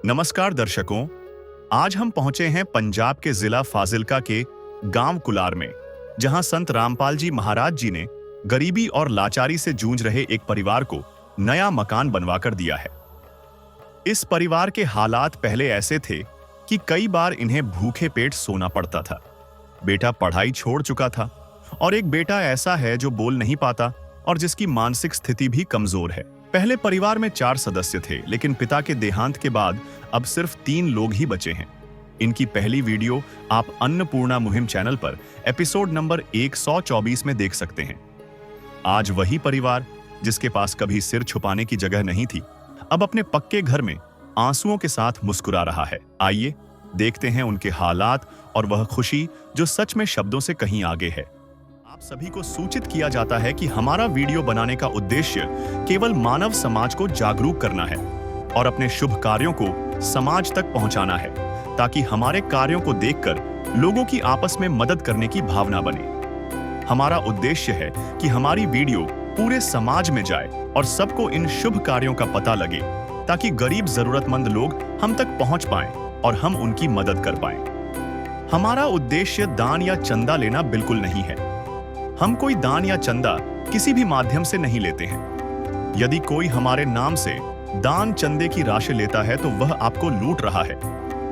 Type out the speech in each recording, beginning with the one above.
नमस्कार दर्शकों, आज हम पहुंचे हैं पंजाब के जिला फाजिल्का के गांव कुलार में, जहां संत रामपाल जी महाराज जी ने गरीबी और लाचारी से जूझ रहे एक परिवार को नया मकान बनवाकर दिया है। इस परिवार के हालात पहले ऐसे थे कि कई बार इन्हें भूखे पेट सोना पड़ता था। बेटा पढ़ाई छोड़ चुका था और एक बेटा ऐसा है जो बोल नहीं पाता और जिसकी मानसिक स्थिति भी कमजोर है। पहले परिवार में 4 सदस्य थे, लेकिन पिता के देहांत के बाद अब सिर्फ 3 लोग ही बचे हैं। इनकी पहली वीडियो आप अन्नपूर्णा मुहिम चैनल पर एपिसोड नंबर 124 में देख सकते हैं। आज वही परिवार, जिसके पास कभी सिर छुपाने की जगह नहीं थी, अब अपने पक्के घर में आंसुओं के साथ मुस्कुरा रहा है। आइए देखते हैं उनके हालात और वह खुशी जो सच में शब्दों से कहीं आगे है। आप सभी को सूचित किया जाता है कि हमारा वीडियो बनाने का उद्देश्य केवल मानव समाज को जागरूक करना है और अपने शुभ कार्यों को समाज तक पहुंचाना है, ताकि हमारे कार्यों को देखकर लोगों की आपस में मदद करने की भावना बने। हमारा उद्देश्य है कि हमारी वीडियो पूरे समाज में जाए और सबको इन शुभ कार्यों का पता लगे, ताकि गरीब जरूरतमंद लोग हम तक पहुंच पाएं और हम उनकी मदद कर पाएं। हमारा उद्देश्य दान या चंदा लेना बिल्कुल नहीं है। हम कोई दान या चंदा किसी भी माध्यम से नहीं लेते हैं। यदि कोई हमारे नाम से दान चंदे की राशि लेता है तो वह आपको लूट रहा है।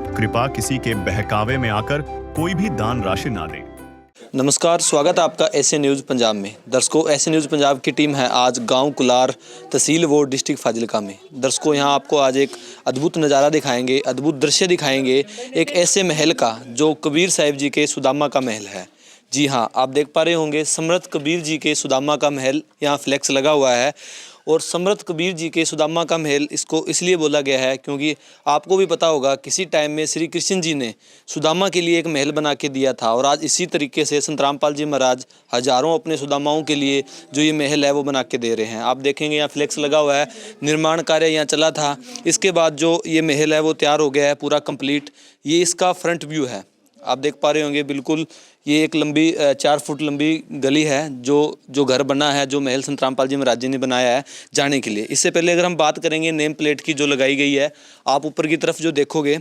कृपया किसी के बहकावे में आकर कोई भी दान राशि ना दें। नमस्कार, स्वागत है आपका ऐसे न्यूज़ पंजाब में। दर्शकों, ऐसे न्यूज़ पंजाब की टीम है आज गांव कुलार, तहसील वो डिस्ट्रिक्ट फाजिल्का में। दर्शकों, यहां आपको आज एक अद्भुत नज़ारा दिखाएंगे, अद्भुत दृश्य दिखाएंगे एक ऐसे महल का जो कबीर साहिब जी के सुदामा का महल है। जी हाँ, आप देख पा रहे होंगे समर्थ कबीर जी के सुदामा का महल यहाँ फ्लैक्स लगा हुआ है। और समर्थ कबीर जी के सुदामा का महल इसको इसलिए बोला गया है क्योंकि आपको भी पता होगा किसी टाइम में श्री कृष्ण जी ने सुदामा के लिए एक महल बना के दिया था, और आज इसी तरीके से संत रामपाल जी महाराज हजारों अपने सुदामाओं के लिए जो ये महल है वो बना के दे रहे हैं। आप देखेंगे यहाँ फ्लैक्स लगा हुआ है, निर्माण कार्य यहाँ चला था। इसके बाद जो ये महल है वो तैयार हो गया है पूरा कंप्लीट। ये इसका फ्रंट व्यू है, आप देख पा रहे होंगे। बिल्कुल ये एक लंबी 4 फुट लंबी गली है जो घर बना है, जो महल संत रामपाल जी महाराज जी ने बनाया है जाने के लिए। इससे पहले अगर हम बात करेंगे नेम प्लेट की जो लगाई गई है, आप ऊपर की तरफ जो देखोगे,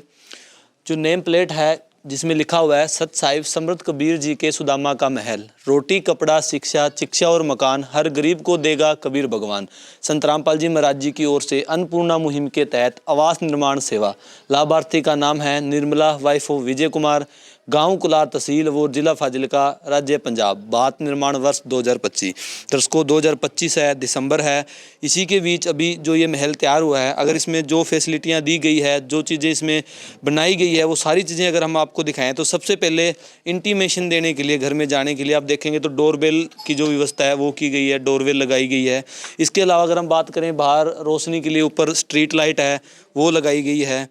जो नेम प्लेट है जिसमें लिखा हुआ है सत साहिब समर्थ कबीर जी के सुदामा का महल, रोटी कपड़ा शिक्षा शिक्षा और मकान, हर गरीब को देगा कबीर भगवान। संत रामपाल जी महाराज जी की ओर से अन्नपूर्णा मुहिम के तहत आवास निर्माण सेवा। लाभार्थी का नाम है निर्मला, वाइफ ऑफ विजय कुमार, गांव कुलार, तहसील वो, जिला फाजिल्का, राज्य पंजाब। बात निर्माण वर्ष 2025। दर्शकों, 2025 है, दिसंबर है। इसी के बीच अभी जो ये महल तैयार हुआ है, अगर इसमें जो फैसिलिटियां दी गई है, जो चीज़ें इसमें बनाई गई है, वो सारी चीज़ें अगर हम आपको दिखाएं तो सबसे पहले इंटीमेशन देने के लिए, घर में जाने के लिए आप देखेंगे तो डोरबेल की जो व्यवस्था है वो की गई है, डोरबेल लगाई गई है। इसके अलावा अगर हम बात करें बाहर रोशनी के लिए ऊपर स्ट्रीट लाइट है वो लगाई गई है।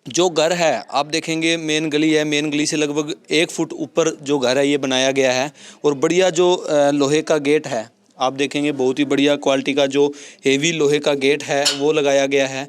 जो घर है आप देखेंगे मेन गली है, मेन गली से लगभग 1 फुट ऊपर जो घर है ये बनाया गया है। और बढ़िया जो लोहे का गेट है आप देखेंगे, बहुत ही बढ़िया क्वालिटी का जो हेवी लोहे का गेट है वो लगाया गया है।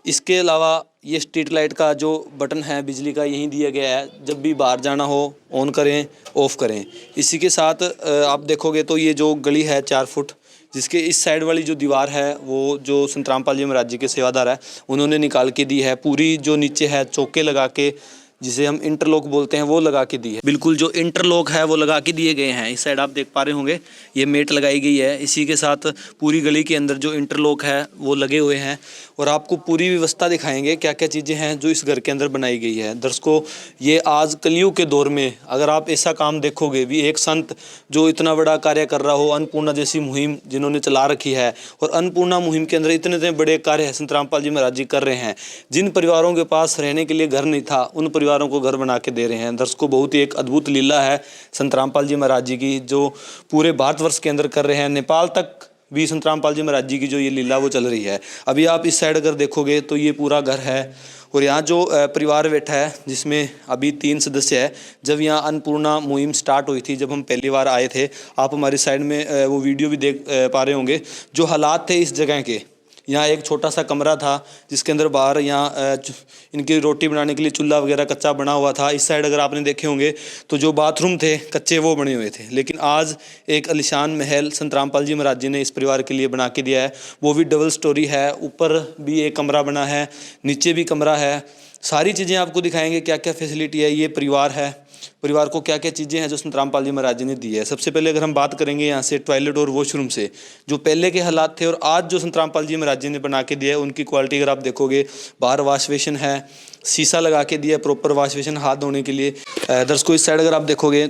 इसके अलावा ये स्ट्रीट लाइट का जो बटन है बिजली का यहीं दिया गया है, जब भी बाहर जाना हो ऑन करें ऑफ करें। इसी के साथ आप देखोगे तो ये जो गली है 4 फुट, जिसके इस साइड वाली जो दीवार है वो जो संत रामपाल जी महाराज जी के सेवादार है उन्होंने निकाल के दी है। पूरी जो नीचे है चौके लगा के, जिसे हम इंटरलॉक बोलते हैं, वो लगा के दी है। बिल्कुल जो इंटरलॉक है वो लगा के दिए गए हैं। इस साइड आप देख पा रहे होंगे ये मेट लगाई गई है। इसी के साथ पूरी गली के अंदर जो इंटरलॉक है वो लगे हुए हैं। और आपको पूरी व्यवस्था दिखाएंगे क्या क्या चीज़ें हैं जो इस घर के अंदर बनाई गई है। दर्शकों, ये आज कलयुग के दौर में अगर आप ऐसा काम देखोगे भी, एक संत जो इतना बड़ा कार्य कर रहा हो, अन्नपूर्णा जैसी मुहिम जिन्होंने चला रखी है, और अन्नपूर्णा मुहिम के अंदर इतने बड़े कार्य संत रामपाल जी महाराज जी कर रहे हैं। जिन परिवारों के पास रहने के लिए घर नहीं था उन परिवारों को घर बना के दे रहे हैं। दर्शकों, बहुत ही एक अद्भुत लीला है संत रामपाल जी महाराज जी की, जो पूरे भारतवर्ष के अंदर कर रहे हैं। नेपाल तक भी संत रामपाल जी महाराज जी की जो ये लीला वो चल रही है। अभी आप इस साइड अगर देखोगे तो ये पूरा घर है, और यहाँ जो परिवार बैठा है जिसमें अभी 3 सदस्य है। जब यहाँ अन्नपूर्णा मुहिम स्टार्ट हुई थी, जब हम पहली बार आए थे, आप हमारी साइड में वो वीडियो भी देख पा रहे होंगे, जो हालात थे इस जगह के। यहाँ एक छोटा सा कमरा था जिसके अंदर बाहर यहाँ इनकी रोटी बनाने के लिए चूल्हा वगैरह कच्चा बना हुआ था। इस साइड अगर आपने देखे होंगे तो जो बाथरूम थे कच्चे वो बने हुए थे, लेकिन आज एक आलीशान महल संत रामपाल जी महाराज जी ने इस परिवार के लिए बना के दिया है। वो भी डबल स्टोरी है, ऊपर भी एक कमरा बना है, नीचे भी कमरा है। सारी चीज़ें आपको दिखाएंगे क्या क्या फैसिलिटी है, ये परिवार है, परिवार को क्या क्या चीज़ें हैं जो संत रामपाल जी महाराज जी ने दी है। सबसे पहले अगर हम बात करेंगे यहाँ से टॉयलेट और वॉशरूम से, जो पहले के हालात थे और आज जो संत रामपाल जी महाराज जी ने बना के दिया है उनकी क्वालिटी अगर आप देखोगे, बाहर वॉश बेसिन है, शीशा लगा के दिया है प्रॉपर वॉश बेसिन हाथ धोने के लिए। दर्शकों इस साइड अगर आप देखोगे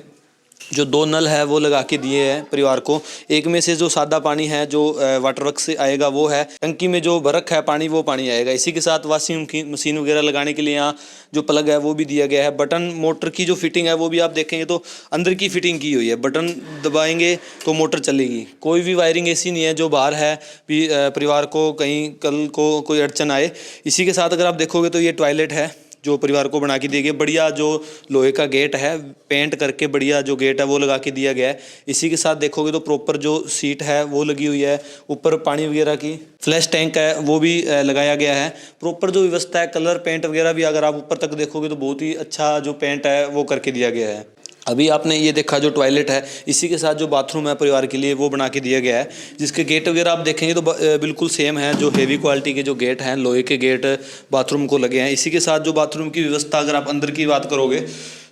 जो 2 नल है वो लगा के दिए हैं परिवार को। एक में से जो सादा पानी है जो वाटर वर्क से आएगा वो है, टंकी में जो बरक है पानी वो पानी आएगा। इसी के साथ वॉशिंग मशीन वगैरह लगाने के लिए यहाँ जो प्लग है वो भी दिया गया है। बटन मोटर की जो फिटिंग है वो भी आप देखेंगे तो अंदर की फिटिंग की हुई है, बटन दबाएंगे तो मोटर चलेगी। कोई भी वायरिंग ऐसी नहीं है जो बाहर है भी परिवार को कहीं कल को कोई अड़चन आए। इसी के साथ अगर आप देखोगे तो ये टॉयलेट है जो परिवार को बना के दिए गए। बढ़िया जो लोहे का गेट है पेंट करके बढ़िया जो गेट है वो लगा के दिया गया है। इसी के साथ देखोगे तो प्रॉपर जो सीट है वो लगी हुई है, ऊपर पानी वगैरह की फ्लैश टैंक है वो भी लगाया गया है। प्रॉपर जो व्यवस्था है, कलर पेंट वगैरह भी अगर आप ऊपर तक देखोगे तो बहुत ही अच्छा जो पेंट है वो करके दिया गया है। अभी आपने ये देखा जो टॉयलेट है, इसी के साथ जो बाथरूम है परिवार के लिए वो बना के दिया गया है, जिसके गेट वगैरह आप देखेंगे तो बिल्कुल सेम है। जो हेवी क्वालिटी के जो गेट हैं, लोहे के गेट बाथरूम को लगे हैं। इसी के साथ जो बाथरूम की व्यवस्था अगर आप अंदर की बात करोगे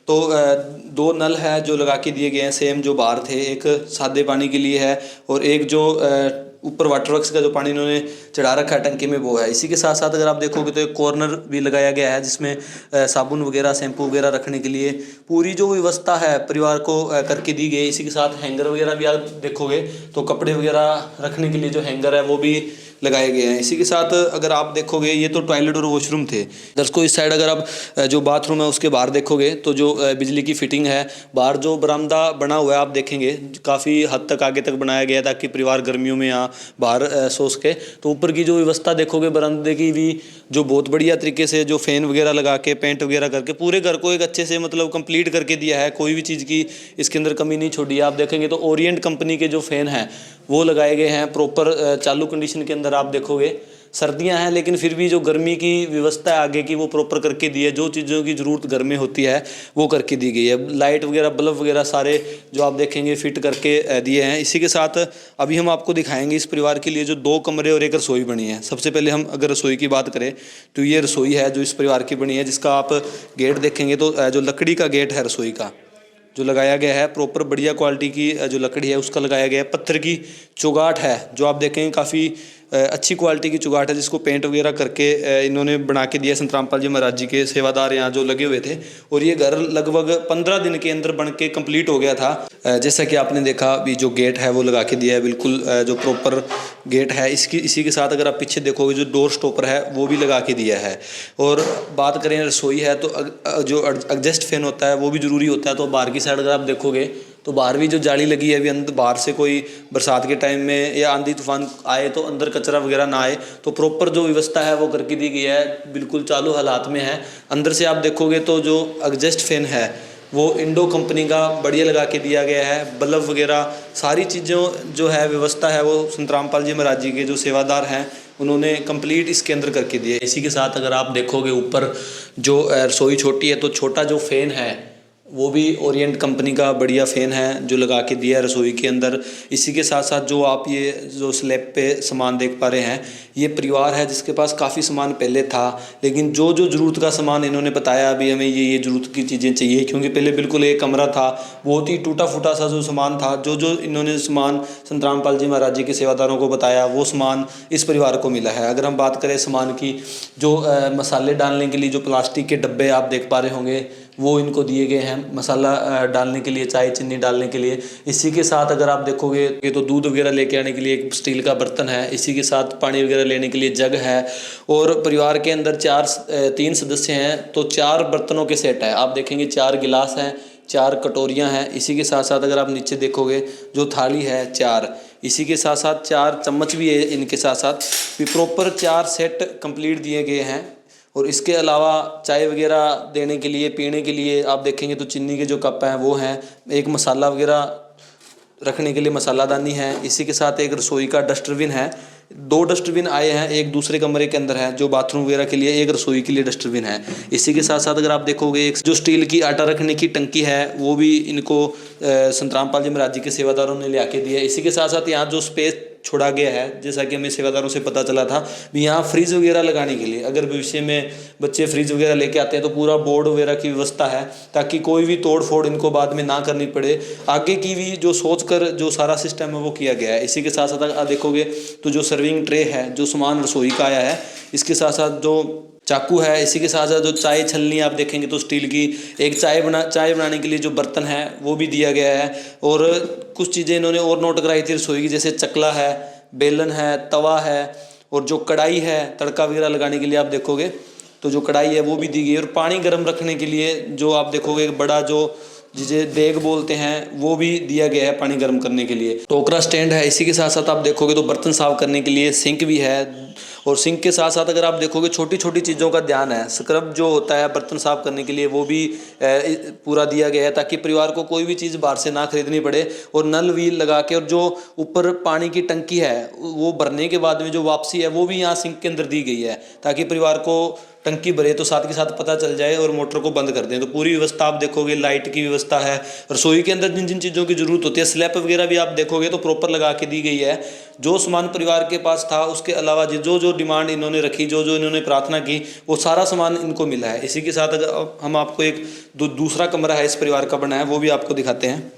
तो 2 नल है जो लगा के दिए गए हैं सेम जो बाहर थे। एक सादे पानी के लिए है और एक जो ऊपर वाटर वर्क्स का जो पानी इन्होंने चढ़ा रखा है टंकी में वो है। इसी के साथ साथ अगर आप देखोगे तो एक कॉर्नर भी लगाया गया है जिसमें साबुन वगैरह शैम्पू वगैरह रखने के लिए पूरी जो व्यवस्था है परिवार को करके दी गई। इसी के साथ हैंगर वगैरह भी आप देखोगे तो कपड़े वगैरह रखने के लिए जो हैंगर है वो भी लगाए गए हैं। इसी के साथ अगर आप देखोगे ये तो टॉयलेट और वॉशरूम थे। दर्शकों इस साइड अगर आप जो बाथरूम है उसके बाहर देखोगे तो जो बिजली की फिटिंग है, बाहर जो बरामदा बना हुआ है आप देखेंगे काफ़ी हद तक आगे तक बनाया गया ताकि परिवार गर्मियों में यहाँ बाहर सो सके। तो ऊपर की जो व्यवस्था देखोगे बरामदे की भी जो बहुत बढ़िया तरीके से जो फैन वगैरह लगा के पेंट वगैरह करके पूरे घर को एक अच्छे से मतलब कंप्लीट करके दिया है। कोई भी चीज़ की इसके अंदर कमी नहीं छोड़ी है। आप देखेंगे तो ओरिएंट कंपनी के जो फैन हैं वो लगाए गए हैं प्रॉपर चालू कंडीशन के अंदर। आप देखोगे सर्दियां हैं लेकिन फिर भी जो गर्मी की व्यवस्था है आगे की वो प्रॉपर करके दी है। जो चीज़ों की ज़रूरत घर में होती है वो करके दी गई है। लाइट वगैरह बल्ब वगैरह सारे जो आप देखेंगे फिट करके दिए हैं। इसी के साथ अभी हम आपको दिखाएंगे इस परिवार के लिए जो 2 कमरे और एक रसोई बनी है। सबसे पहले हम अगर रसोई की बात करें तो ये रसोई है जो इस परिवार की बनी है, जिसका आप गेट देखेंगे तो जो लकड़ी का गेट है रसोई का जो लगाया गया है प्रॉपर बढ़िया क्वालिटी की जो लकड़ी है उसका लगाया गया है। पत्थर की चौगाट है जो आप देखेंगे काफ़ी अच्छी क्वालिटी की चौगाट है जिसको पेंट वगैरह करके इन्होंने बना के दिया। संत रामपाल जी महाराज जी के सेवादार यहाँ जो लगे हुए थे और ये घर लगभग 15 दिन के अंदर बन के कंप्लीट हो गया था। जैसा कि आपने देखा भी जो गेट है वो लगा के दिया है बिल्कुल जो प्रॉपर गेट है। इसी के साथ अगर आप पीछे देखोगे जो डोर स्टॉपर है वो भी लगा के दिया है। और बात करें रसोई है तो जो एडजस्ट फैन होता है वो भी ज़रूरी होता है। तो बाहर की साइड अगर आप देखोगे तो बाहर भी जो जाली लगी है अभी अंदर बाहर से कोई बरसात के टाइम में या आंधी तूफान आए तो अंदर कचरा वगैरह ना आए, तो प्रॉपर जो व्यवस्था है वो करके दी गई है, बिल्कुल चालू हालात में है। अंदर से आप देखोगे तो जो एग्जस्ट फैन है वो इंडो कंपनी का बढ़िया लगा के दिया गया है। बल्ब वगैरह सारी चीज़ों जो है व्यवस्था है वो संत रामपाल जी महाराज जी के जो सेवादार हैं उन्होंने कंप्लीट इसके अंदर करके दिया। इसी के साथ अगर आप देखोगे ऊपर जो रसोई छोटी है तो छोटा जो फैन है वो भी ओरिएंट कंपनी का बढ़िया फ़ैन है जो लगा के दिया है रसोई के अंदर। इसी के साथ साथ जो आप ये जो स्लैब पे सामान देख पा रहे हैं ये परिवार है जिसके पास काफ़ी सामान पहले था, लेकिन जो जो ज़रूरत का सामान इन्होंने बताया अभी हमें ये ज़रूरत की चीज़ें चाहिए, क्योंकि पहले बिल्कुल एक कमरा था बहुत ही टूटा फूटा सा जो सामान था। जो जो इन्होंने सामान संत रामपाल जी महाराज जी के सेवादारों को बताया वो सामान इस परिवार को मिला है। अगर हम बात करें सामान की, जो मसाले डालने के लिए जो प्लास्टिक के डब्बे आप देख पा रहे होंगे वो इनको दिए गए हैं मसाला डालने के लिए, चाय चीनी डालने के लिए। इसी के साथ अगर आप देखोगे ये तो दूध वगैरह लेके आने के लिए एक स्टील का बर्तन है, इसी के साथ पानी वगैरह लेने के लिए जग है। और परिवार के अंदर 3 सदस्य हैं तो 4 बर्तनों के सेट है। आप देखेंगे 4 गिलास हैं, 4 कटोरियाँ हैं। इसी के साथ साथ अगर आप नीचे देखोगे जो थाली है 4, इसी के साथ साथ 4 चम्मच भी है। इनके साथ साथ भी प्रॉपर 4 सेट कंप्लीट दिए गए हैं। और इसके अलावा चाय वगैरह देने के लिए, पीने के लिए आप देखेंगे तो चीनी के जो कप हैं वो हैं। एक मसाला वगैरह रखने के लिए मसालादानी है। इसी के साथ एक रसोई का डस्टबिन है 2 डस्टबिन आए हैं, एक दूसरे कमरे के अंदर है जो बाथरूम वगैरह के लिए, एक रसोई के लिए डस्टबिन है। इसी के साथ साथ अगर आप देखोगे एक जो स्टील की आटा रखने की टंकी है वो भी इनको संत रामपाल जी महाराज जी के सेवादारों ने ले आके दी है। इसी के साथ साथ यहाँ जो स्पेस छोड़ा गया है, जैसा कि हमें सेवादारों से पता चला था, भी यहाँ फ्रिज वगैरह लगाने के लिए, अगर भविष्य में बच्चे फ्रिज वगैरह लेके आते हैं तो पूरा बोर्ड वगैरह की व्यवस्था है, ताकि कोई भी तोड़ फोड़ इनको बाद में ना करनी पड़े। आगे की भी जो सोच कर जो सारा सिस्टम है वो किया गया है। इसी के साथ साथ आप देखोगे तो जो सर्विंग ट्रे है, जो सामान रसोई का आया है, इसके साथ साथ जो चाकू है, इसी के साथ साथ जो चाय छलनी आप देखेंगे तो स्टील की, एक चाय बनाने के लिए जो बर्तन है वो भी दिया गया है। और कुछ चीज़ें इन्होंने और नोट कराई थी रसोई की, जैसे चकला है, बेलन है, तवा है, और जो कढ़ाई है तड़का वगैरह लगाने के लिए आप देखोगे तो जो कढ़ाई है वो भी दी गई है। और पानी गर्म रखने के लिए जो आप देखोगे एक बड़ा जो जिसे देग बोलते हैं वो भी दिया गया है पानी गर्म करने के लिए। टोकरा स्टैंड है। इसी के साथ साथ आप देखोगे तो बर्तन साफ करने के लिए सिंक भी है। और सिंक के साथ साथ अगर आप देखोगे छोटी छोटी चीज़ों का ध्यान है, स्क्रब जो होता है बर्तन साफ करने के लिए वो भी पूरा दिया गया है, ताकि परिवार को कोई भी चीज़ बाहर से ना खरीदनी पड़े। और नल भी लगा के, और जो ऊपर पानी की टंकी है वो भरने के बाद में जो वापसी है वो भी यहाँ सिंक के अंदर दी गई है, ताकि परिवार को टंकी भरे तो साथ के साथ पता चल जाए और मोटर को बंद कर दें। तो पूरी व्यवस्था आप देखोगे, लाइट की व्यवस्था है। रसोई के अंदर जिन जिन चीज़ों की जरूरत होती है, स्लैब वगैरह भी आप देखोगे तो प्रॉपर लगा के दी गई है। जो सामान परिवार के पास था उसके अलावा जो जो डिमांड इन्होंने रखी, जो जो इन्होंने प्रार्थना की, वो सारा सामान इनको मिला है। इसी के साथ अगर हम आपको एक दूसरा कमरा है इस परिवार का बना है वो भी आपको दिखाते हैं।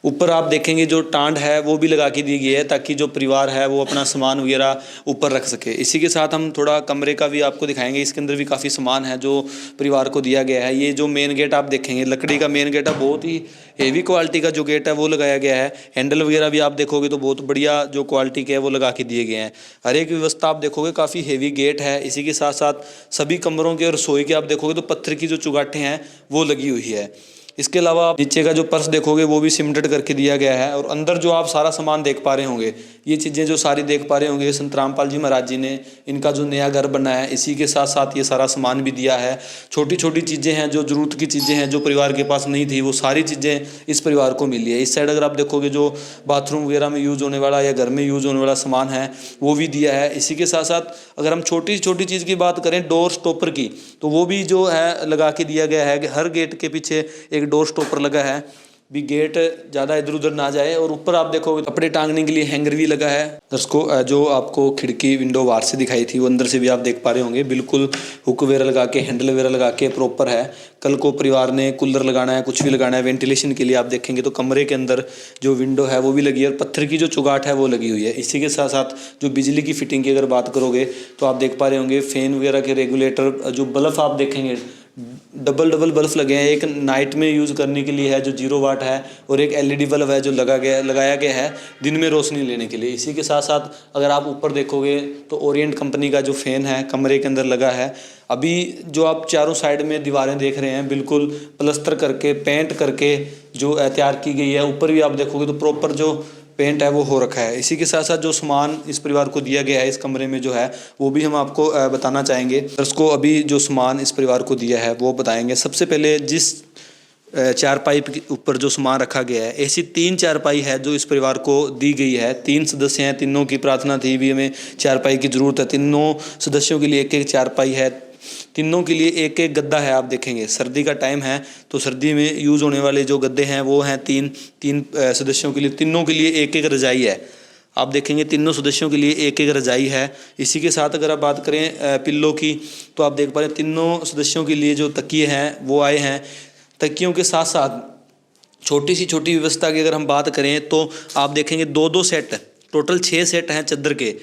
ऊपर आप देखेंगे जो टांड है वो भी लगा के दी गई है, ताकि जो परिवार है वो अपना सामान वगैरह ऊपर रख सके। इसी के साथ हम थोड़ा कमरे का भी आपको दिखाएंगे। इसके अंदर भी काफ़ी सामान है जो परिवार को दिया गया है। ये जो मेन गेट आप देखेंगे लकड़ी का मेन गेट है, बहुत ही हेवी क्वालिटी का जो गेट है वो लगाया गया है। हैंडल वगैरह भी आप देखोगे तो बहुत बढ़िया जो क्वालिटी के है वो लगा के दिए गए हैं। हर एक व्यवस्था आप देखोगे काफ़ी हेवी गेट है। इसी के साथ साथ सभी कमरों के और रसोई के आप देखोगे तो पत्थर की जो चुगाटें हैं वो लगी हुई है। इसके अलावा आप नीचे का जो पर्स देखोगे वो भी सीमेंटेड करके दिया गया है। और अंदर जो आप सारा सामान देख पा रहे होंगे, ये चीज़ें जो सारी देख पा रहे होंगे, संत रामपाल जी महाराज जी ने इनका जो नया घर बना है, इसी के साथ साथ ये सारा सामान भी दिया है। छोटी छोटी चीज़ें हैं, जो ज़रूरत की चीज़ें हैं, जो परिवार के पास नहीं थी, वो सारी चीज़ें इस परिवार को मिली है। इस साइड अगर आप देखोगे जो बाथरूम वगैरह में यूज़ होने वाला या घर में यूज़ होने वाला सामान है वो भी दिया है। इसी के साथ साथ अगर हम छोटी छोटी चीज़ की बात करें, डोर स्टॉपर की, तो वो भी जो है लगा के दिया गया है। हर गेट के पीछे एक डोर स्टॉपर लगा है, भी गेट ज़्यादा इधर उधर ना जाए। और ऊपर आप देखोगे कपड़े टांगने के लिए हैंगर भी लगा है। दर्शकों, जो आपको खिड़की विंडो बाहर से दिखाई थी वो अंदर से भी आप देख पा रहे होंगे, बिल्कुल हुक वगैरह लगा के, हैंडल वगैरह लगा के प्रॉपर है। कल को परिवार ने कूलर लगाना है, कुछ भी लगाना है वेंटिलेशन के लिए, आप देखेंगे तो कमरे के अंदर जो विंडो है वो भी लगी है और पत्थर की जो चुगाट है वो लगी हुई है। इसी के साथ साथ जो बिजली की फिटिंग की अगर बात करोगे तो आप देख पा रहे होंगे फैन वगैरह के रेगुलेटर, जो बल्ब आप देखेंगे डबल बल्ब लगे हैं। एक नाइट में यूज़ करने के लिए है जो 0 वाट है, और एक LED बल्ब है जो लगाया गया है दिन में रोशनी लेने के लिए। इसी के साथ साथ अगर आप ऊपर देखोगे तो ओरिएंट कंपनी का जो फ़ैन है कमरे के अंदर लगा है। अभी जो आप चारों साइड में दीवारें देख रहे हैं बिल्कुल प्लस्तर करके, पेंट करके जो तैयार की गई है। ऊपर भी आप देखोगे तो प्रॉपर जो पेंट है वो हो रखा है। इसी के साथ साथ जो सामान इस परिवार को दिया गया है इस कमरे में जो है वो भी हम आपको बताना चाहेंगे। दर्शकों, अभी जो सामान इस परिवार को दिया है वो बताएंगे। सबसे पहले जिस चारपाई के ऊपर जो सामान रखा गया है, ऐसी 3 चारपाई है जो इस परिवार को दी गई है। 3 सदस्य हैं, तीनों की प्रार्थना थी भी हमें चारपाई की ज़रूरत है। तीनों सदस्यों के लिए एक एक चारपाई है, तीनों के लिए एक एक गद्दा है। आप देखेंगे सर्दी का टाइम है तो सर्दी में यूज़ होने वाले जो गद्दे हैं वो हैं तीन सदस्यों के लिए। तीनों के लिए एक एक रजाई है। आप देखेंगे तीनों सदस्यों के लिए एक एक रजाई है। इसी के साथ अगर आप बात करें पिल्लों की तो आप देख पा रहे हैं तीनों सदस्यों के लिए जो तकिए हैं वो आए हैं। तकियों के साथ साथ छोटी सी छोटी व्यवस्था की अगर हम बात करें तो आप देखेंगे 2-2 सेट, टोटल 6 सेट हैं चादर के।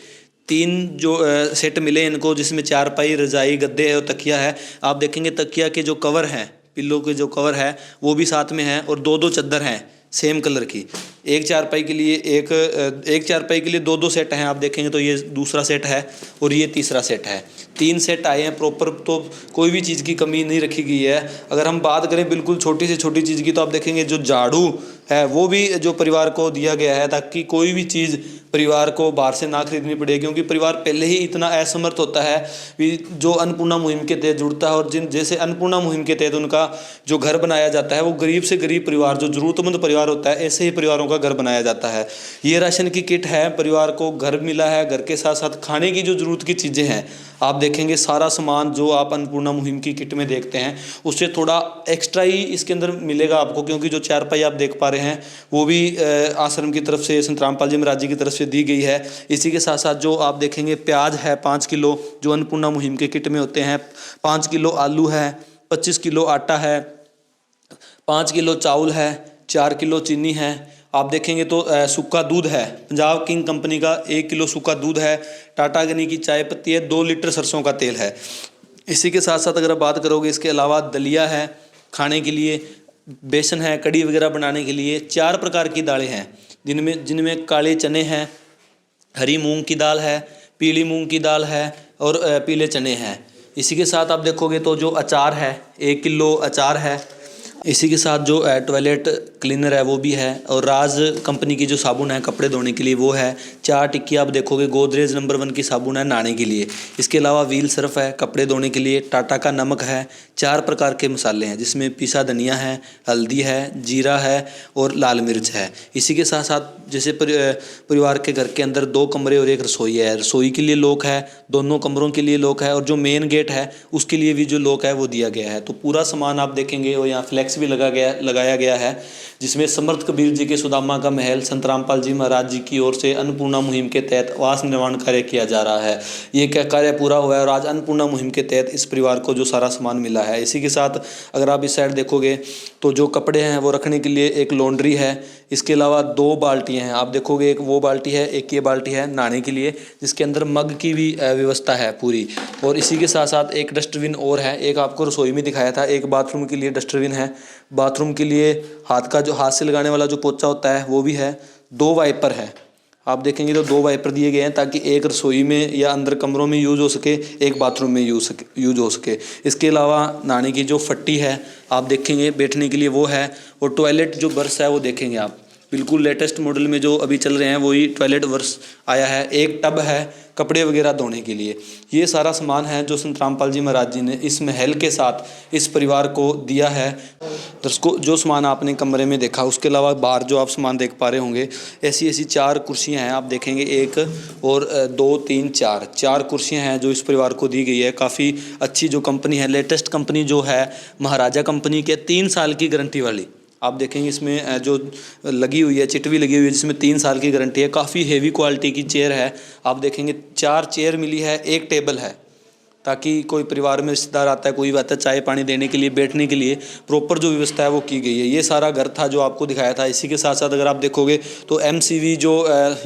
3 जो सेट मिले इनको, जिसमें चारपाई, रजाई, गद्दे है और तकिया है। आप देखेंगे तकिया के जो कवर हैं, पिल्लों के जो कवर है वो भी साथ में है, और 2-2 चादर हैं सेम कलर की। एक चारपाई के लिए एक चारपाई के लिए 2-2 सेट हैं। आप देखेंगे तो ये दूसरा सेट है और ये तीसरा सेट है। 3 सेट आए हैं प्रॉपर, तो कोई भी चीज़ की कमी नहीं रखी गई है। अगर हम बात करें बिल्कुल छोटी से छोटी चीज़ की तो आप देखेंगे जो झाड़ू है वो भी जो परिवार को दिया गया है, ताकि कोई भी चीज़ परिवार को बाहर से ना खरीदनी पड़े। क्योंकि परिवार पहले ही इतना असमर्थ होता है कि जो अन्नपूर्णा मुहिम के तहत जुड़ता है, और जैसे अन्नपूर्णा मुहिम के तहत उनका जो घर बनाया जाता है वो गरीब से गरीब परिवार, जो ज़रूरतमंद परिवार होता है, ऐसे ही परिवारों का का घर बनाया जाता है। ये राशन की किट है, परिवार को घर मिला है, घर के साथ साथ खाने की जो ज़रूरत की चीज़ें हैं आप देखेंगे सारा सामान जो आप अन्नपूर्णा मुहिम की किट में देखते हैं उससे थोड़ा एक्स्ट्रा ही इसके अंदर मिलेगा आपको, क्योंकि जो चारपाई आप देख पा रहे हैं वो भी आश्रम की तरफ से, संत रामपाल जी महाराज जी की तरफ से दी गई है। इसी के साथ साथ जो आप देखेंगे प्याज है 5 किलो जो अन्नपूर्णा मुहिम के किट में होते हैं, 5 किलो आलू है, 25 किलो आटा है, 5 किलो चावल है, 4 किलो चीनी है। आप देखेंगे तो सूखा दूध है, पंजाब किंग कंपनी का 1 किलो सूखा दूध है, टाटा अग्नि की चाय पत्ती है, 2 लीटर सरसों का तेल है। इसी के साथ साथ अगर आप बात करोगे इसके अलावा दलिया है खाने के लिए, बेसन है कड़ी वगैरह बनाने के लिए, 4 प्रकार की दालें हैं जिनमें काले चने हैं, हरी मूंग की दाल है, पीली मूंग की दाल है और पीले चने हैं। इसी के साथ आप देखोगे तो जो अचार है 1 किलो अचार है। इसी के साथ जो टॉयलेट क्लीनर है वो भी है, और राज कंपनी की जो साबुन है कपड़े धोने के लिए वो है। 4 टिक्की आप देखोगे गोदरेज नंबर 1 की साबुन है नहाने के लिए। इसके अलावा व्हील सर्फ है कपड़े धोने के लिए, टाटा का नमक है, 4 प्रकार के मसाले हैं जिसमें पिसा धनिया है, हल्दी है, जीरा है और लाल मिर्च है। इसी के साथ साथ जैसे परिवार के घर के अंदर 2 कमरे और 1 रसोई है, रसोई के लिए लॉक है, दोनों कमरों के लिए लॉक है, और जो मेन गेट है उसके लिए भी जो लॉक है वो दिया गया है। तो पूरा सामान आप देखेंगे, और यहाँ फ्लैक्स भी लगाया गया है जिसमें समर्थ कबीर जी के सुदामा का महल संत रामपाल जी महाराज जी की ओर से अन्नपूर्णा मुहिम के तहत आवास निर्माण कार्य किया जा रहा है। ये क्या कार्य पूरा हुआ है और आज अन्नपूर्णा मुहिम के तहत इस परिवार को जो सारा सामान मिला है। इसी के साथ अगर आप इस साइड देखोगे तो जो कपड़े हैं वो रखने के लिए एक लॉन्ड्री है। इसके अलावा 2 बाल्टियाँ हैं आप देखोगे, एक वो बाल्टी है, एक ये बाल्टी है नहाने के लिए जिसके अंदर मग की भी व्यवस्था है पूरी। और इसी के साथ साथ एक डस्टबिन और है, एक आपको रसोई में दिखाया था, एक बाथरूम के लिए डस्टबिन है, बाथरूम के लिए हाथ से लगाने वाला जो पोछा होता है वो भी है, 2 वाइपर है। आप देखेंगे तो 2 वाइपर दिए गए हैं ताकि एक रसोई में या अंदर कमरों में यूज़ हो सके, एक बाथरूम में यूज हो सके। इसके अलावा नहाने की जो फट्टी है आप देखेंगे बैठने के लिए वो है, और टॉयलेट जो ब्रश है वो देखेंगे आप बिल्कुल लेटेस्ट मॉडल में जो अभी चल रहे हैं वही टॉयलेट ब्रश आया है। एक टब है कपड़े वगैरह धोने के लिए। ये सारा सामान है जो संत रामपाल जी महाराज जी ने इस महल के साथ इस परिवार को दिया है। दर्शकों जो सामान आपने कमरे में देखा उसके अलावा बाहर जो आप सामान देख पा रहे होंगे, ऐसी 4 कुर्सियां हैं आप देखेंगे, 1 और 2 3 4 कुर्सियां हैं जो इस परिवार को दी गई है। काफ़ी अच्छी जो कंपनी है, लेटेस्ट कंपनी जो है महाराजा कंपनी के 3 साल की गारंटी वाली आप देखेंगे इसमें जो लगी हुई है, चिट भी लगी हुई है जिसमें 3 साल की गारंटी है। काफ़ी हेवी क्वालिटी की चेयर है आप देखेंगे, 4 चेयर मिली है, 1 टेबल है ताकि कोई परिवार में रिश्तेदार आता है, कोई भी आता है, चाय पानी देने के लिए, बैठने के लिए प्रॉपर जो व्यवस्था है वो की गई है। ये सारा घर था जो आपको दिखाया था। इसी के साथ साथ अगर आप देखोगे तो MCV जो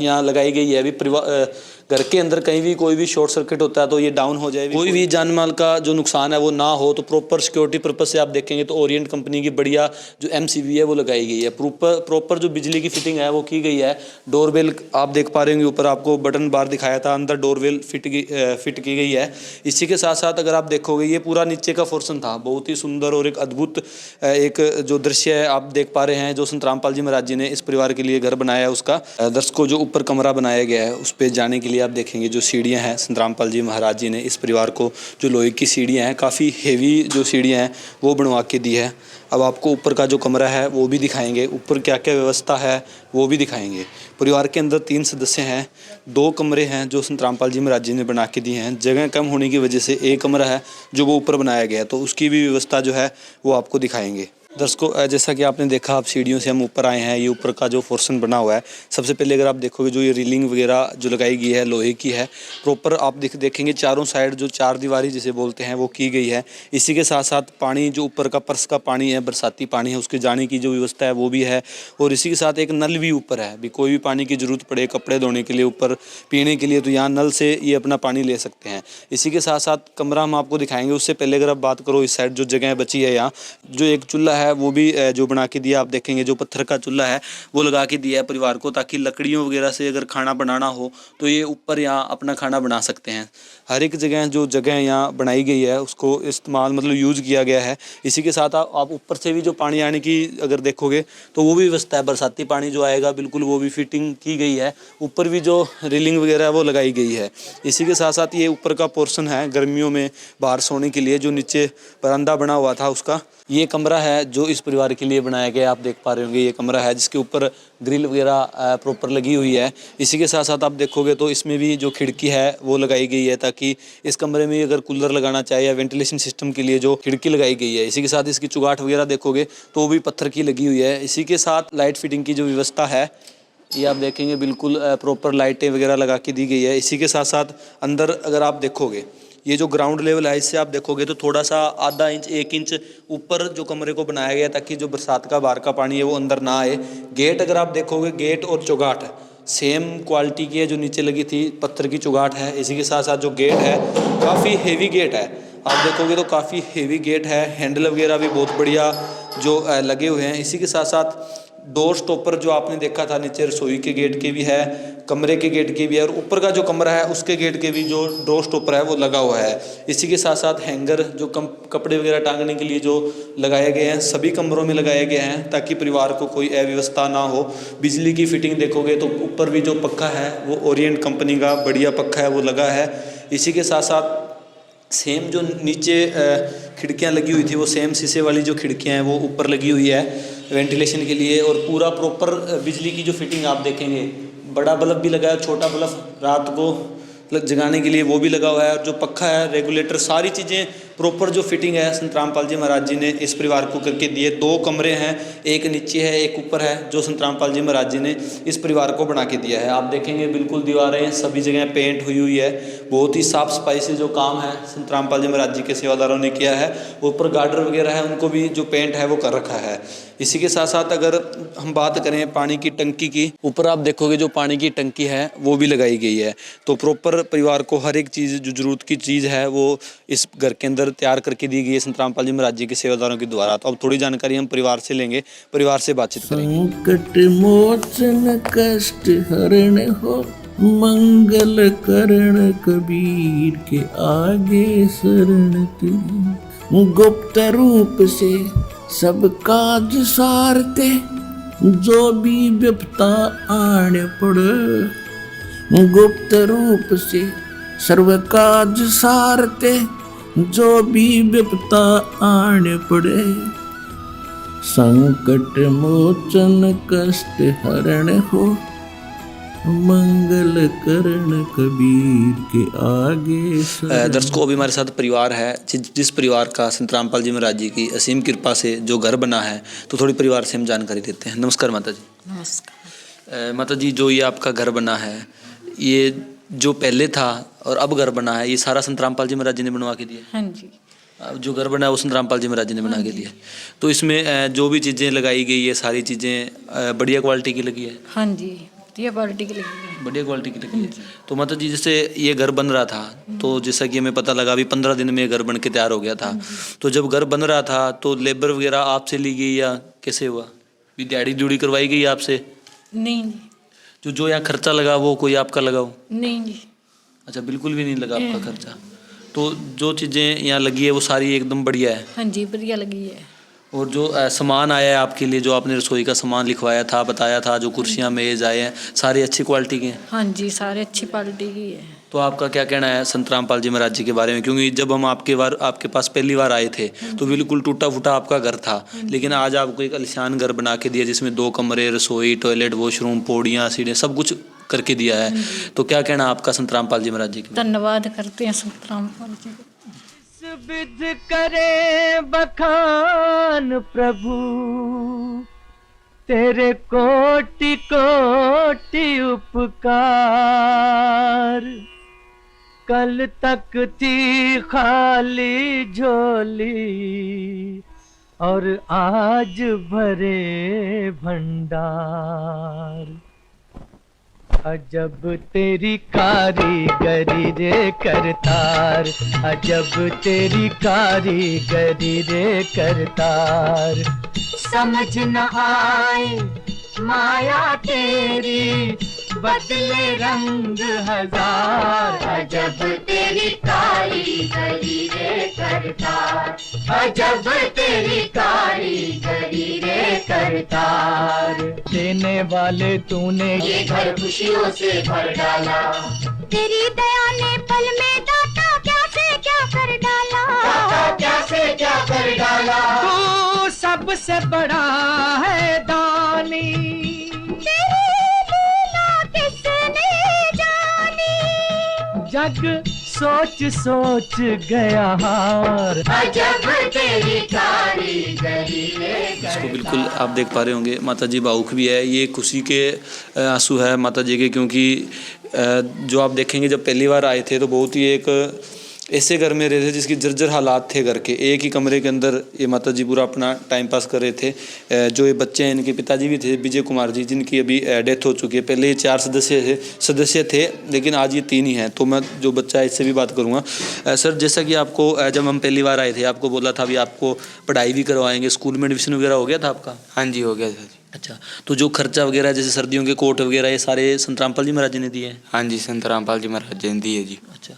यहाँ लगाई गई है, अभी परिवार घर के अंदर कहीं भी कोई भी शॉर्ट सर्किट होता है तो ये डाउन हो जाए, कोई भी जान माल का जो नुकसान है वो ना हो, तो प्रॉपर सिक्योरिटी पर्पज से आप देखेंगे तो ओरिएंट कंपनी की बढ़िया जो MCV है वो लगाई गई है। प्रॉपर जो बिजली की फिटिंग है वो की गई है। डोरबेल आप देख पा रहे होंगे, ऊपर आपको बटन बार दिखाया था, अंदर डोरबेल फिट की गई है। इसी के साथ साथ अगर आप देखोगे ये पूरा नीचे का पोर्शन था, बहुत ही सुंदर और एक अद्भुत एक जो दृश्य है आप देख पा रहे हैं जो संत रामपाल जी महाराज जी ने इस परिवार के लिए घर बनाया है उसका। दर्शकों जो ऊपर कमरा बनाया गया है उस पर जाने के लिए आप देखेंगे जो सीढ़ियां हैं संत रामपाल जी महाराज जी ने इस परिवार को जो लोहे की सीढ़ियां हैं, काफ़ी हेवी जो सीढ़ियां हैं वो बनवा के दी है। अब आपको ऊपर का जो कमरा है वो भी दिखाएंगे, ऊपर क्या क्या व्यवस्था है वो भी दिखाएंगे। परिवार के अंदर 3 सदस्य हैं, 2 कमरे हैं जो संत रामपाल जी महाराज जी ने बना के दिए हैं। जगह कम होने की वजह से एक कमरा है जो वो ऊपर बनाया गया है, तो उसकी भी व्यवस्था जो है वो आपको दिखाएंगे। दर्शकों जैसा कि आपने देखा, आप सीढ़ियों से हम ऊपर आए हैं, ये ऊपर का जो पोर्शन बना हुआ है, सबसे पहले अगर आप देखोगे जो ये रीलिंग वगैरह जो लगाई गई है लोहे की है, प्रॉपर आप देखेंगे चारों साइड जो 4 दीवारी जिसे बोलते हैं वो की गई है। इसी के साथ साथ पानी जो ऊपर का पर्स का पानी है, बरसाती पानी है, उसके जाने की जो व्यवस्था है वो भी है। और इसी के साथ एक नल भी ऊपर है, भी कोई भी पानी की ज़रूरत पड़े कपड़े धोने के लिए, ऊपर पीने के लिए, तो यहाँ नल से ये अपना पानी ले सकते हैं। इसी के साथ साथ कमरा हम आपको दिखाएंगे, उससे पहले अगर आप बात करो इस साइड जो जगह बची है, यहाँ जो एक चूल्हा है वो भी जो बना के दिया आप देखेंगे, जो पत्थर का चूल्हा है वो लगा के दिया है परिवार को, ताकि लकड़ियों वगैरह से अगर खाना बनाना हो तो ये ऊपर यहाँ अपना खाना बना सकते हैं। हर एक जगह जो जगह यहाँ बनाई गई है उसको इस्तेमाल मतलब यूज़ किया गया है। इसी के साथ आप ऊपर से भी जो पानी आने की अगर देखोगे तो वो भी व्यवस्था है, बरसाती पानी जो आएगा बिल्कुल वो भी फिटिंग की गई है। ऊपर भी जो रेलिंग वगैरह है वो लगाई गई है। इसी के साथ साथ ये ऊपर का पोर्शन है गर्मियों में बाहर सोने के लिए, जो नीचे बरामदा बना हुआ था उसका ये कमरा है जो इस परिवार के लिए बनाया गया है। आप देख पा रहे होंगे ये कमरा है जिसके ऊपर ग्रिल वगैरह प्रॉपर लगी हुई है। इसी के साथ साथ आप देखोगे तो इसमें भी जो खिड़की है वो लगाई गई है, ताकि इस कमरे में अगर कूलर लगाना चाहे या वेंटिलेशन सिस्टम के लिए जो खिड़की लगाई गई है। इसी के साथ इसकी चुगाट वगैरह देखोगे तो वो भी पत्थर की लगी हुई है। इसी के साथ लाइट फिटिंग की जो व्यवस्था है ये आप देखेंगे बिल्कुल प्रॉपर लाइटें वगैरह लगा के दी गई है। इसी के साथ साथ अंदर अगर आप देखोगे ये जो ग्राउंड लेवल है इससे आप देखोगे तो थोड़ा सा आधा इंच 1 इंच ऊपर जो कमरे को बनाया गया ताकि जो बरसात का बाहर का पानी है वो अंदर ना आए। गेट अगर आप देखोगे गेट और चौगाट सेम क्वालिटी की है जो नीचे लगी थी, पत्थर की चौगाट है। इसी के साथ साथ जो गेट है काफ़ी हेवी गेट है, आप देखोगे तो काफ़ी हेवी गेट है। हैंडल वगैरह भी बहुत बढ़िया जो लगे हुए हैं। इसी के साथ साथ डोर स्टॉपर जो आपने देखा था नीचे रसोई के गेट के भी है, कमरे के गेट के भी है और ऊपर का जो कमरा है उसके गेट के भी जो डोर स्टॉपर है वो लगा हुआ है। इसी के साथ साथ हैंगर जो कपड़े वगैरह टांगने के लिए जो लगाए गए हैं सभी कमरों में लगाए गए हैं ताकि परिवार को कोई अव्यवस्था ना हो। बिजली की फिटिंग देखोगे तो ऊपर भी जो पक्का है वो ओरिएंट कंपनी का बढ़िया पक्का है वो लगा है। इसी के साथ साथ सेम जो नीचे खिड़कियां लगी हुई थी वो सेम शीशे वाली जो खिड़कियां हैं वो ऊपर लगी हुई है वेंटिलेशन के लिए। और पूरा प्रॉपर बिजली की जो फिटिंग आप देखेंगे, बड़ा बल्ब भी लगा है, छोटा बल्ब रात को जगाने के लिए वो भी लगा हुआ है और जो पक्का है रेगुलेटर सारी चीज़ें प्रॉपर जो फिटिंग है संत रामपाल जी महाराज जी ने इस परिवार को करके दिए। 2 कमरे हैं, एक नीचे है एक ऊपर है, जो संत रामपाल जी महाराज जी ने इस परिवार को बना के दिया है। आप देखेंगे बिल्कुल दीवारें सभी जगह पेंट हुई हुई है, बहुत ही साफ़ सफाई से जो काम है संत रामपाल जी महाराज जी के सेवादारों ने किया है। ऊपर गार्डर वगैरह है उनको भी जो पेंट है वो कर रखा है। इसी के साथ साथ अगर हम बात करें पानी की टंकी की, ऊपर आप देखोगे जो पानी की टंकी है वो भी लगाई गई है। तो प्रॉपर परिवार को हर एक चीज़ जो ज़रूरत की चीज़ है वो इस घर के अंदर तैयार करके दी गई है संत रामपाल जी महाराज जी के सेवादारों के द्वारा। तो अब थोड़ी जानकारी हम परिवार से लेंगे, परिवार से बातचीत करेंगे। संकट मोचन कष्ट हरण हो, मंगल करण कबीर के आगे शरण तेरी। गुप्त रूप से सब काज सारते, जो भी विपता आने पड़े। गुप्त रूप से सर्व काज सारते, जो भी विपता आने पड़े। संकट मोचन कष्ट हरण हो, मंगल करण कबीर के आगे। दर्शकों अभी हमारे साथ परिवार है जिस परिवार का संत रामपाल जी महाराज जी की असीम कृपा से जो घर बना है, तो थोड़ी परिवार से हम जानकारी देते हैं। नमस्कार माता जी। नमस्कार। माता जी, जो ये आपका घर बना है, ये जो पहले था और अब घर बना है, ये सारा संत रामपाल जी महाराज जी ने बनवा के दिया? हाँ जी। अब जो घर बना है वो संत रामपाल जी महाराज जी ने बना के दिया। तो इसमें जो भी चीज़ें लगाई गई है सारी चीज़ें बढ़िया क्वालिटी की लगी है? हाँ जी, बढ़िया क्वालिटी की लगी है। बढ़िया क्वालिटी की लगी है। तो माता जी जैसे ये घर बन रहा था तो जैसा कि हमें पता लगा अभी 15 दिन में ये घर बन के तैयार हो गया था, तो जब घर बन रहा था तो लेबर वगैरह आपसे ली गई या कैसे हुआ? भी दिहाड़ी ड्यूड़ी करवाई गई आपसे? नहीं जी। जो यहाँ खर्चा लगा वो कोई आपका लगा हो? नहीं जी। अच्छा, बिल्कुल भी नहीं लगा आपका खर्चा। तो जो चीज़ें यहाँ लगी है वो सारी एकदम बढ़िया है? हाँ जी, बढ़िया लगी है। और जो सामान आया है आपके लिए, जो आपने रसोई का सामान लिखवाया था, बताया था, जो कुर्सियाँ मेज़ आए हैं, सारी अच्छी क्वालिटी के हैं? हाँ जी, सारे अच्छी क्वालिटी की है। तो आपका क्या कहना है संत रामपाल जी महाराज जी के बारे में? क्योंकि जब हम आपके पास पहली बार आए थे तो बिल्कुल टूटा फूटा आपका घर था, लेकिन आज आपको एक आलीशान घर बना के दिया जिसमें 2 कमरे, रसोई, टॉयलेट, वॉशरूम, पौड़ियाँ, सीढ़ियाँ, सब कुछ करके दिया है। तो क्या कहना आपका संत रामपाल जी महाराज जी के? धन्यवाद करते हैं संत रामपाल जी को। विध करे बखान प्रभु, तेरे कोटि कोटि उपकार। कल तक थी खाली झोली और आज भरे भंडार। अजब तेरी कारीगरी रे करतार, अजब तेरी कारीगरी रे करतार। समझ न आए माया तेरी, बदले रंग हजार। अजब तेरी कारीगरी रे करतार, अजब तेरी कारीगरी रे करतार। देने वाले तूने ये घर खुशियों से भर डाला, तेरी दया ने पल में दाता क्या से क्या कर डाला, दाता क्या से क्या कर डाला। तू सबसे बड़ा है दानी, किसने जानी, जग सोच सोच गया हार, अजब तेरी कारीगरी है। इसको बिल्कुल आप देख पा रहे होंगे, माता जी भावुक भी है, ये खुशी के आंसू है माता जी के, क्योंकि जो आप देखेंगे जब पहली बार आए थे तो बहुत ही एक ऐसे घर में रहे थे जिसकी जर्जर हालात थे घर के। एक ही कमरे के अंदर ये माता जी पूरा अपना टाइम पास कर रहे थे। जो ये बच्चे हैं, इनके पिताजी भी थे विजय कुमार जी, जिनकी अभी डेथ हो चुकी है। पहले ये 4 सदस्य थे लेकिन आज ये 3 ही हैं। तो मैं जो बच्चा है इससे भी बात करूँगा। सर, जैसा कि आपको जब हम पहली बार आए थे आपको बोला था अभी आपको पढ़ाई भी करवाएंगे, स्कूल में एडमिशन वगैरह हो गया था आपका? हाँ जी, हो गया था जी। अच्छा, तो जो खर्चा वगैरह जैसे सर्दियों के कोट वगैरह ये सारे संत रामपाल जी महाराज जी ने दिए हैं? हाँ जी, संत रामपाल जी महाराज जी ने दिए जी। अच्छा,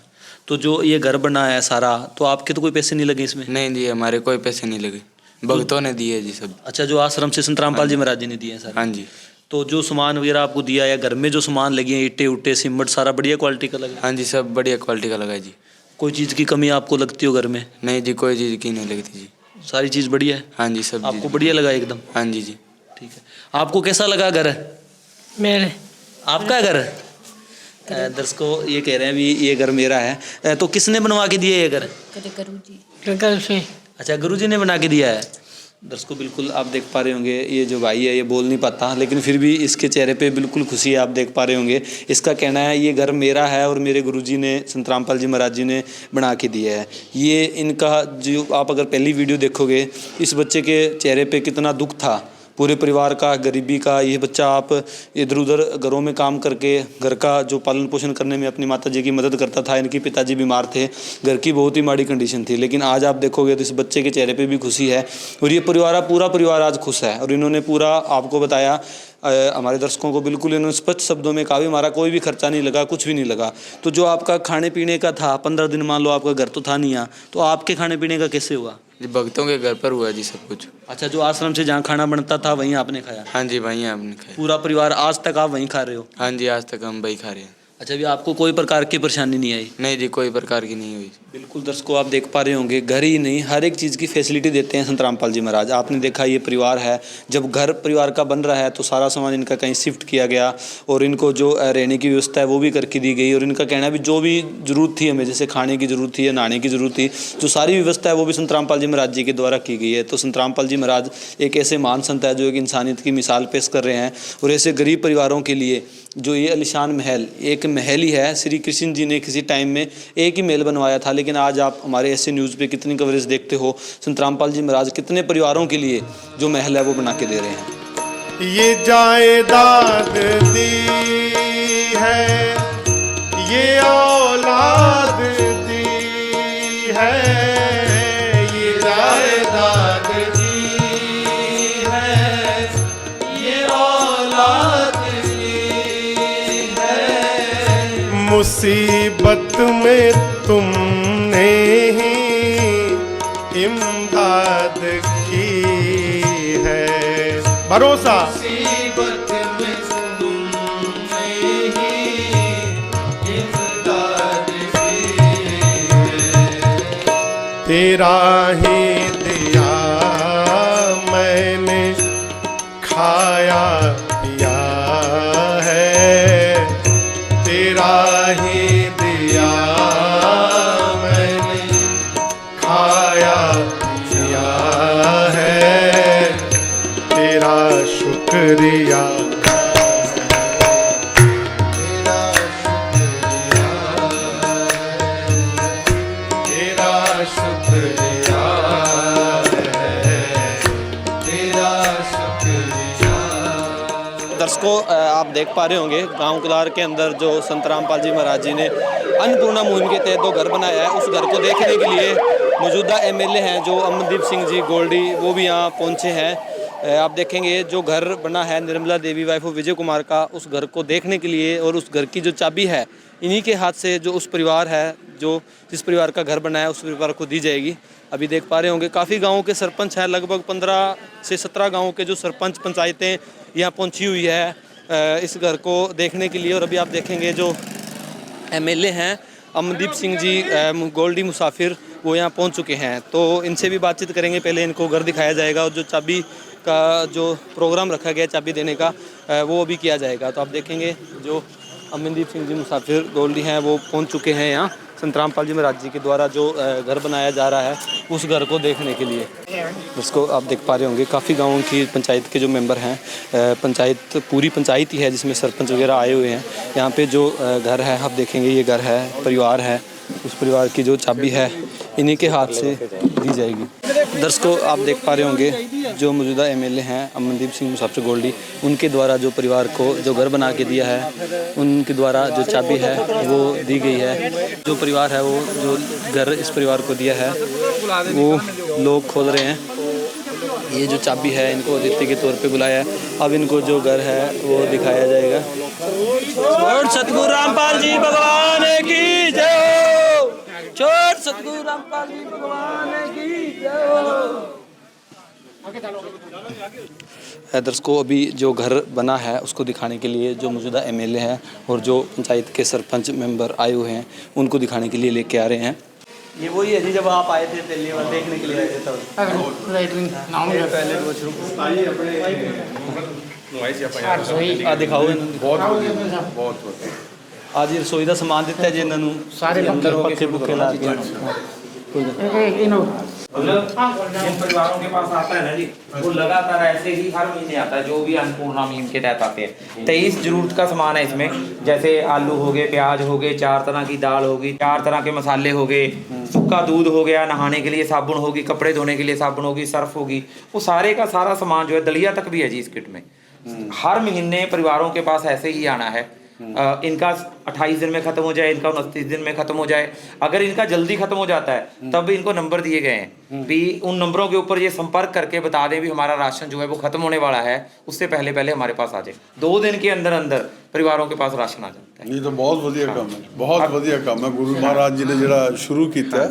तो जो ये घर बना है सारा, तो आपके तो कोई पैसे नहीं लगे इसमें? नहीं जी, हमारे कोई पैसे नहीं लगे, भक्तों ने दिए जी सब। अच्छा, जो आश्रम से संत रामपाल जी महाराज जी ने दिए हैं सारे? हाँ जी। तो जो सामान वगैरह आपको दिया या घर में जो सामान लगे हैं, ईंटें उट्टे सीमेंट, सारा बढ़िया क्वालिटी का लगा? हाँ जी, सब बढ़िया क्वालिटी का लगा जी। कोई चीज़ की कमी आपको लगती हो घर में? नहीं जी, कोई चीज़ की नहीं लगती जी। सारी चीज़ बढ़िया है? हाँ जी, सब आपको बढ़िया लगा एकदम? हाँ जी जी। ठीक है, आपको कैसा लगा घर? मेरे आपका घर? दर्शकों ये कह रहे हैं भी ये घर मेरा है। तो किसने बनवा के दिया ये घर? करू जी कल से अच्छा, गुरुजी ने बना के दिया है। दर्शकों बिल्कुल आप देख पा रहे होंगे, ये जो भाई है ये बोल नहीं पाता लेकिन फिर भी इसके चेहरे पे बिल्कुल खुशी है, आप देख पा रहे होंगे। इसका कहना है ये घर मेरा है और मेरे गुरुजी ने, संत रामपाल जी महाराज जी ने बना के दिया है। ये इनका जो आप अगर पहली वीडियो देखोगे, इस बच्चे के चेहरे पे कितना दुख था, पूरे परिवार का, गरीबी का। ये बच्चा आप इधर उधर घरों में काम करके घर का जो पालन पोषण करने में अपनी माता जी की मदद करता था। इनके पिताजी बीमार थे, घर की बहुत ही माड़ी कंडीशन थी, लेकिन आज आप देखोगे तो इस बच्चे के चेहरे पे भी खुशी है और ये पूरा परिवार आज खुश है। और इन्होंने पूरा आपको बताया, हमारे दर्शकों को बिल्कुल इन्होंने स्पष्ट शब्दों में कहा भी हमारा कोई भी खर्चा नहीं लगा, कुछ भी नहीं लगा। तो जो आपका खाने पीने का था 15 दिन, मान लो आपका घर तो था नहीं यहाँ, तो आपके खाने पीने का कैसे हुआ? जी, भक्तों के घर पर हुआ जी सब कुछ। अच्छा, जो आश्रम से जहाँ खाना बनता था वहीं आपने खाया? हाँ जी, वहीं आपने खाया। पूरा परिवार आज तक आप वहीं खा रहे हो? हाँ जी, आज तक हम वही खा रहे हैं। अच्छा, अभी आपको कोई प्रकार की परेशानी नहीं आई? नहीं जी, कोई प्रकार की नहीं हुई। बिल्कुल दर्शकों आप देख पा रहे होंगे, घर ही नहीं हर एक चीज़ की फैसिलिटी देते हैं संत रामपाल जी महाराज। आपने देखा ये परिवार है, जब घर परिवार का बन रहा है तो सारा सामान इनका कहीं शिफ्ट किया गया और इनको जो रहने की व्यवस्था है वो भी करके दी गई। और इनका कहना है भी जो भी ज़रूरत थी हमें, जैसे खाने की ज़रूरत थी या नहाने की ज़रूरत थी, जो सारी व्यवस्था है वो भी संत रामपाल जी महाराज जी के द्वारा की गई है। तो संत रामपाल जी महाराज एक ऐसे महान संत है जो एक इंसानियत की मिसाल पेश कर रहे हैं। और ऐसे गरीब परिवारों के लिए जो ये आलीशान महल, एक महल ही है, श्री कृष्ण जी ने किसी टाइम में एक ही महल बनवाया था, लेकिन आज आप हमारे ऐसे न्यूज़ पे कितनी कवरेज देखते हो, संत रामपाल जी महाराज कितने परिवारों के लिए जो महल है वो बना के दे रहे हैं। ये जायदाद दी है, ये औलाद दी है, ये जायदाद दी है, ये औलाद मुसीबत में तुमने ही इमदाद की है, भरोसा मुसीबत में तुमने ही इमदाद की है, तेरा ही दिया मैंने खाया पिया है, तेरा ही दिया मैंने खाया पिया है, तेरा शुक्रिया, तेरा शुक्रिया, तेरा शुक्रिया है, तेरा शुक्रिया। दर्शकों आप देख पा रहे होंगे, गांव कुलार के अंदर जो संत रामपाल जी महाराज जी ने अन्नपूर्णा मुहिम के तहत जो घर बनाया है, उस घर को देखने के लिए मौजूदा एमएलए हैं जो अमनदीप सिंह जी गोल्डी, वो भी यहाँ पहुँचे हैं। आप देखेंगे जो घर बना है निर्मला देवी वाइफ ऑफ विजय कुमार का, उस घर को देखने के लिए और उस घर की जो चाबी है इन्हीं के हाथ से जो उस परिवार है, जो जिस परिवार का घर बना है उस परिवार को दी जाएगी। अभी देख पा रहे होंगे काफ़ी गाँवों के सरपंच हैं, लगभग 15 से 17 गाँवों के जो सरपंच पंचायतें यहाँ पहुँची हुई है इस घर को देखने के लिए। और अभी आप देखेंगे जो एमएलए हैं अमनदीप सिंह जी गोल्डी मुसाफिर, वो यहाँ पहुँच चुके हैं, तो इनसे भी बातचीत करेंगे। पहले इनको घर दिखाया जाएगा और जो चाबी का जो प्रोग्राम रखा गया चाबी देने का वो अभी किया जाएगा। तो आप देखेंगे जो अमनदीप सिंह जी मुसाफिर गोल्डी हैं वो पहुँच चुके हैं यहाँ संत रामपाल जी महाराज जी के द्वारा जो घर बनाया जा रहा है उस घर को देखने के लिए। जिसको आप देख पा रहे होंगे काफ़ी गाँवों की पंचायत के जो मेंबर हैं, पंचायत पूरी पंचायत ही है जिसमें सरपंच वगैरह आए हुए हैं। यहाँ पे जो घर है आप देखेंगे ये घर है, परिवार है, उस परिवार की जो चाबी है इन्हीं के हाथ से दी जाएगी। दर्शकों आप देख पा रहे होंगे जो मौजूदा एमएलए हैं अमनदीप सिंह मुसाफिर गोल्डी, उनके द्वारा जो परिवार को जो घर बना के दिया है उनके द्वारा जो चाबी है वो दी गई है। जो परिवार है वो जो घर इस परिवार को दिया है वो लोग खोल रहे हैं। ये जो चाबी है इनको अतिथि के तौर पे बुलाया है। अब इनको जो घर है वो दिखाया जाएगा। छोट सतगुरु रामपाल जी भगवान की जय हो। छोट सतगुरु रामपाल जी भगवान की जय हो। दर्शकों अभी जो घर बना है उसको दिखाने के लिए जो मौजूदा एमएलए हैं और जो पंचायत के सरपंच मेंबर आए हुए हैं उनको दिखाने के लिए लेके आ रहे हैं। ये वही है जी जब आप आए थे पहली बार देखने के लिए आए थे तब दिखाओ बहुत आज रसोई का समान दिता है जी इन्होंने सारे पक्के पुक्के ला के जिन परिवारों के पास आता है ना जी वो लगातार ऐसे ही हर महीने आता है, जो भी अन्नपूर्णा मुहिम के तहत आते हैं। 23 जरूरत का सामान है इसमें, जैसे आलू हो गए, प्याज हो गए, 4 तरह की दाल होगी, 4 तरह के मसाले हो गए, सूखा दूध हो गया, नहाने के लिए साबुन होगी, कपड़े धोने के लिए साबुन होगी, सर्फ होगी, वो सारे का सारा सामान जो है दलिया तक भी है जी इस किट में। हर महीने परिवारों के पास ऐसे ही आना है। इनका 28 दिन में खत्म हो जाए, इनका 29 दिन में खत्म हो जाए। अगर इनका जल्दी खत्म हो जाता है तब इनको नंबर दिए गए हैं भी उन नंबरों के ऊपर ये संपर्क करके बता दें भी हमारा राशन जो है वो खत्म होने वाला है, उससे पहले पहले हमारे पास आ जाए। 2 दिन के अंदर अंदर परिवारों के पास राशन आ जाता है। ये तो बहुत वधिया काम है, बहुत वधिया काम है गुरु महाराज जी ने ਜਿਹੜਾ शुरू किया है,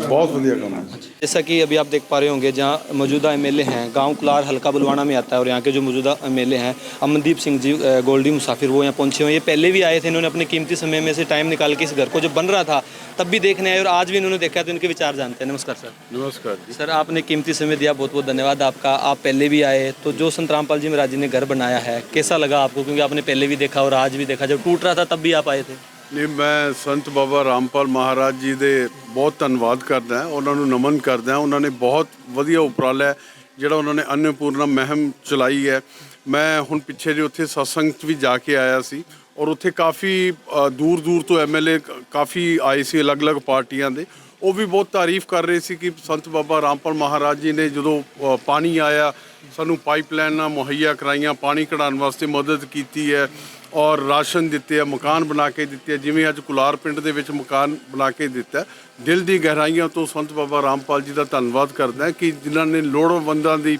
बहुत वधिया काम है। जैसा कि अभी आप देख पा रहे होंगे जहाँ मौजूदा एमएलए हैं गांव कुलार हल्का बुलवाना में आता है और यहाँ के जो मौजूदा एमएलए हैं अमनदीप सिंह जी गोल्डी मुसाफिर वो यहाँ पहुँचे हुए हैं। ये पहले भी आए थे, इन्होंने अपने कीमती समय में से टाइम निकाल के इस घर को जब बन रहा था तब भी देखने आए और आज भी इन्होंने देखा, तो इनके विचार जानते हैं। नमस्कार सर। नमस्कार जी। सर आपने कीमती समय दिया, बहुत बहुत धन्यवाद आपका। आप पहले भी आए, तो जो संत रामपाल जी महाराज जी ने घर बनाया है कैसा लगा आपको, क्योंकि आपने पहले भी देखा और आज भी देखा, जब टूट रहा था तब भी आप आए थे। नहीं, मैं संत बाबा रामपाल महाराज जी ਦੇ ਬਹੁਤ ਧੰਨਵਾਦ ਕਰਦਾ ਹਾਂ, ਉਹਨਾਂ ਨੂੰ ਨਮਨ ਕਰਦਾ ਹਾਂ। ਉਹਨਾਂ ਨੇ ਬਹੁਤ ਵਧੀਆ ਉਪਰਾਲਾ ਹੈ ਜਿਹੜਾ ਉਹਨਾਂ ਨੇ ਅੰਨਪੂਰਨਾ ਮਹਿਮ ਚਲਾਈ ਹੈ। ਮੈਂ ਹੁਣ ਪਿੱਛੇ ਜੇ ਉੱਥੇ ਸਤਸੰਗ 'ਚ ਵੀ ਜਾ ਕੇ ਆਇਆ ਸੀ ਔਰ ਉੱਥੇ ਕਾਫੀ ਦੂਰ ਦੂਰ ਤੋਂ ਐਮਐਲਏ ਕਾਫੀ ਆਏ ਸੀ ਅਲੱਗ-ਅਲੱਗ ਪਾਰਟੀਆਂ ਦੇ। ਉਹ ਵੀ ਬਹੁਤ ਤਾਰੀਫ ਕਰ ਰਹੇ ਸੀ ਕਿ ਸੰਤ ਬਾਬਾ ਰਾਮਪਾਲ ਮਹਾਰਾਜ ਜੀ ਨੇ ਜਦੋਂ ਪਾਣੀ ਆਇਆ ਸਾਨੂੰ ਪਾਈਪਲਾਈਨਾਂ ਮੁਹੱਈਆ ਕਰਾਈਆਂ, ਪਾਣੀ ਕਢਾਉਣ ਵਾਸਤੇ ਮਦਦ ਕੀਤੀ ਹੈ ਔਰ ਰਾਸ਼ਨ ਦਿੱਤੇ ਆ, ਮਕਾਨ ਬਣਾ ਕੇ ਦਿੱਤੇ ਆ। ਜਿਵੇਂ ਅੱਜ ਕੁਲਾਰ ਪਿੰਡ ਦੇ ਵਿੱਚ ਮਕਾਨ ਬਣਾ ਕੇ ਦਿੱਤਾ, ਦਿਲ ਦੀ ਗਹਿਰਾਈਆਂ ਤੋਂ ਸੰਤ ਬਾਬਾ ਰਾਮਪਾਲ ਜੀ ਦਾ ਧੰਨਵਾਦ ਕਰਦਾ ਕਿ ਜਿਨ੍ਹਾਂ ਨੇ ਲੋੜਵੰਦਾਂ ਦੀ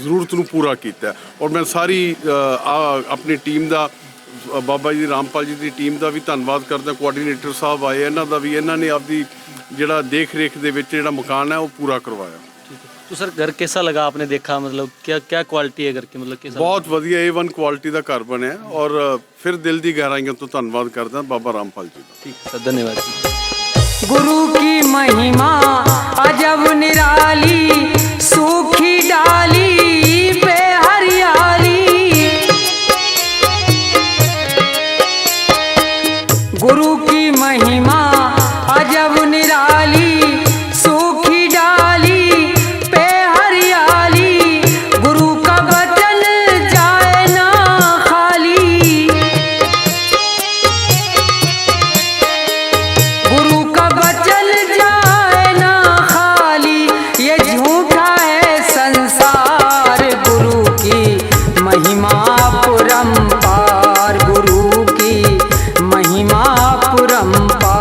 ਜ਼ਰੂਰਤ ਨੂੰ ਪੂਰਾ ਕੀਤਾ। ਔਰ ਮੈਂ ਸਾਰੀ ਆਪਣੀ ਟੀਮ ਦਾ ਬਾਬਾ ਜੀ ਰਾਮਪਾਲ ਜੀ ਦੀ ਟੀਮ ਦਾ ਵੀ ਧੰਨਵਾਦ ਕਰਦਾ। ਕੋਆਰਡੀਨੇਟਰ ਸਾਹਿਬ ਆਏ, ਇਹਨਾਂ ਦਾ ਵੀ, ਇਹਨਾਂ ਨੇ ਆਪਦੀ ਜਿਹੜਾ ਦੇਖ ਰੇਖ ਦੇ ਵਿੱਚ ਜਿਹੜਾ ਮਕਾਨ ਹੈ ਉਹ ਪੂਰਾ ਕਰਵਾਇਆ। तो सर घर कैसा लगा, आपने देखा, मतलब क्या क्या क्वालिटी है घर की, मतलब कैसा? बहुत वधिया A1 क्वालिटी का घर बनया और फिर दिल दी गहराइयों तो धन्यवाद करदा बाबा रामपाल जी का। ठीक है सर, धन्यवाद जी। गुरु की महिमा अजब निराली, सूखी डाली पे हरियाली। गुरु की महिमा अजब निराली, सूखी डाली पे हरियाली। गुरु का वचन जाए ना खाली, गुरु का वचन जाए ना खाली। ये झूठा है संसार, गुरु की महिमा परम्पार, गुरु की महिमा परम्पार।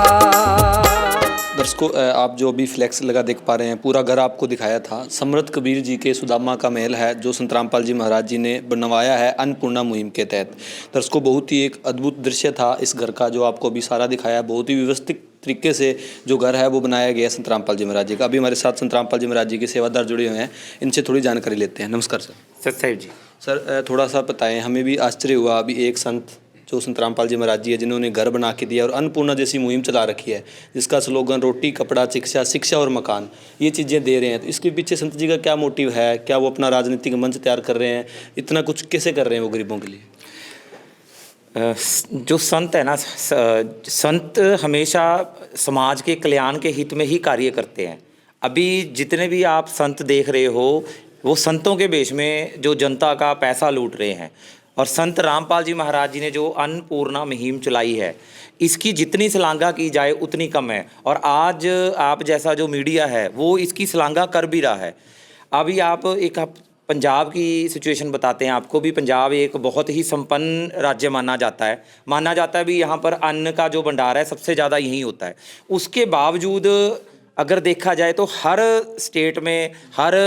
दर्शकों आप जो अभी फ्लैक्स लगा देख पा रहे हैं, पूरा घर आपको दिखाया था। समर्थ कबीर जी के सुदामा का महल है जो संत रामपाल जी महाराज जी ने बनवाया है अन्नपूर्णा मुहिम के तहत। दर्शकों बहुत ही एक अद्भुत दृश्य था इस घर का जो आपको अभी सारा दिखाया। बहुत ही व्यवस्थित तरीके से जो घर है वो बनाया गया है संत रामपाल जी महाराज जी का। अभी हमारे साथ संत रामपाल जी महाराज जी के सेवादार जुड़े हुए हैं, इनसे थोड़ी जानकारी लेते हैं। नमस्कार सर। सतसाहिब जी। सर थोड़ा सा बताएं, हमें भी आश्चर्य हुआ, अभी एक संत जो संत रामपाल जी महाराज जी है, जिन्होंने घर बना के दिया और अन्नपूर्णा जैसी मुहिम चला रखी है, जिसका स्लोगन रोटी कपड़ा शिक्षा, शिक्षा और मकान, ये चीज़ें दे रहे हैं। तो इसके पीछे संत जी का क्या मोटिव है? क्या वो अपना राजनीतिक मंच तैयार कर रहे हैं? इतना कुछ कैसे कर रहे हैं वो गरीबों के लिए? जो संत है ना, संत हमेशा समाज के कल्याण के हित में ही कार्य करते हैं। अभी जितने भी आप संत देख रहे हो, वो संतों के बेश में जो जनता का पैसा लूट रहे हैं। और संत रामपाल जी महाराज जी ने जो अन्नपूर्णा मुहिम चलाई है, इसकी जितनी शलाघा की जाए उतनी कम है। और आज आप जैसा जो मीडिया है वो इसकी शलाघा कर भी रहा है। अभी आप एक पंजाब की सिचुएशन बताते हैं आपको भी। पंजाब एक बहुत ही संपन्न राज्य माना जाता है भी, यहाँ पर अन्न का जो भंडार है सबसे ज़्यादा यहीं होता है। उसके बावजूद अगर देखा जाए तो हर स्टेट में, हर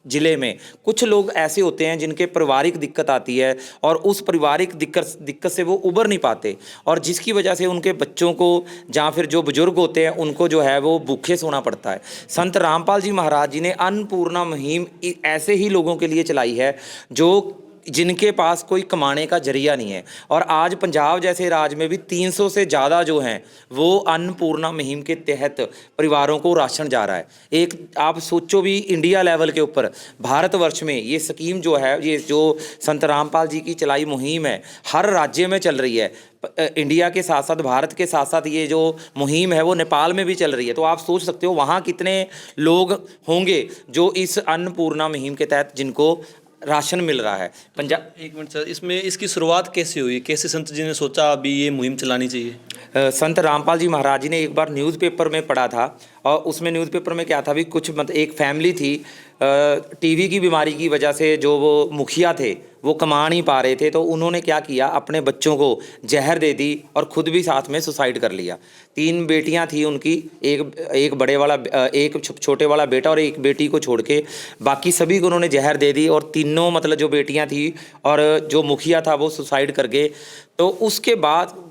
ज़िले में कुछ लोग ऐसे होते हैं जिनके पारिवारिक दिक्कत आती है और उस पारिवारिक दिक्कत से वो उबर नहीं पाते, और जिसकी वजह से उनके बच्चों को या फिर जो बुजुर्ग होते हैं उनको जो है वो भूखे सोना पड़ता है। संत रामपाल जी महाराज जी ने अन्नपूर्णा मुहिम ऐसे ही लोगों के लिए चलाई है जो जिनके पास कोई कमाने का जरिया नहीं है। और आज पंजाब जैसे राज्य में भी 300 से ज़्यादा जो हैं वो अन्नपूर्णा मुहिम के तहत परिवारों को राशन जा रहा है। एक आप सोचो भी, इंडिया लेवल के ऊपर भारतवर्ष में ये स्कीम जो है, ये जो संत रामपाल जी की चलाई मुहिम है, हर राज्य में चल रही है। इंडिया के साथ साथ, भारत के साथ साथ ये जो मुहिम है वो नेपाल में भी चल रही है। तो आप सोच सकते हो वहाँ कितने लोग होंगे जो इस अन्नपूर्णा मुहिम के तहत जिनको राशन मिल रहा है। पंजाब, एक मिनट सर, इसमें इसकी शुरुआत कैसे हुई? कैसे संत जी ने सोचा अभी ये मुहिम चलानी चाहिए? संत रामपाल जी महाराज जी ने एक बार न्यूज़पेपर में पढ़ा था, और उसमें न्यूज़पेपर में क्या था भी, कुछ एक फैमिली थी, टीवी की बीमारी की वजह से जो वो मुखिया थे वो कमा नहीं पा रहे थे, तो उन्होंने क्या किया, अपने बच्चों को जहर दे दी और ख़ुद भी साथ में सुसाइड कर लिया। 3 बेटियां थी उनकी, एक बड़े वाला, एक छोटे वाला बेटा और एक बेटी को छोड़ के बाकी सभी को उन्होंने जहर दे दी, और तीनों मतलब जो बेटियां थी और जो मुखिया था वो सुसाइड कर गए। तो उसके बाद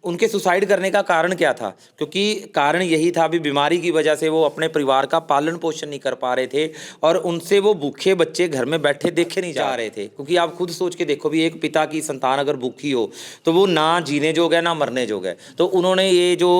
उनके सुसाइड करने का कारण क्या था? क्योंकि कारण यही था भी बीमारी की वजह से वो अपने परिवार का पालन पोषण नहीं कर पा रहे थे, और उनसे वो भूखे बच्चे घर में बैठे देखे नहीं जा रहे थे। क्योंकि आप खुद सोच के देखो भी, एक पिता की संतान अगर भूखी हो तो वो ना जीने जोग है ना मरने जोग है। तो उन्होंने ये जो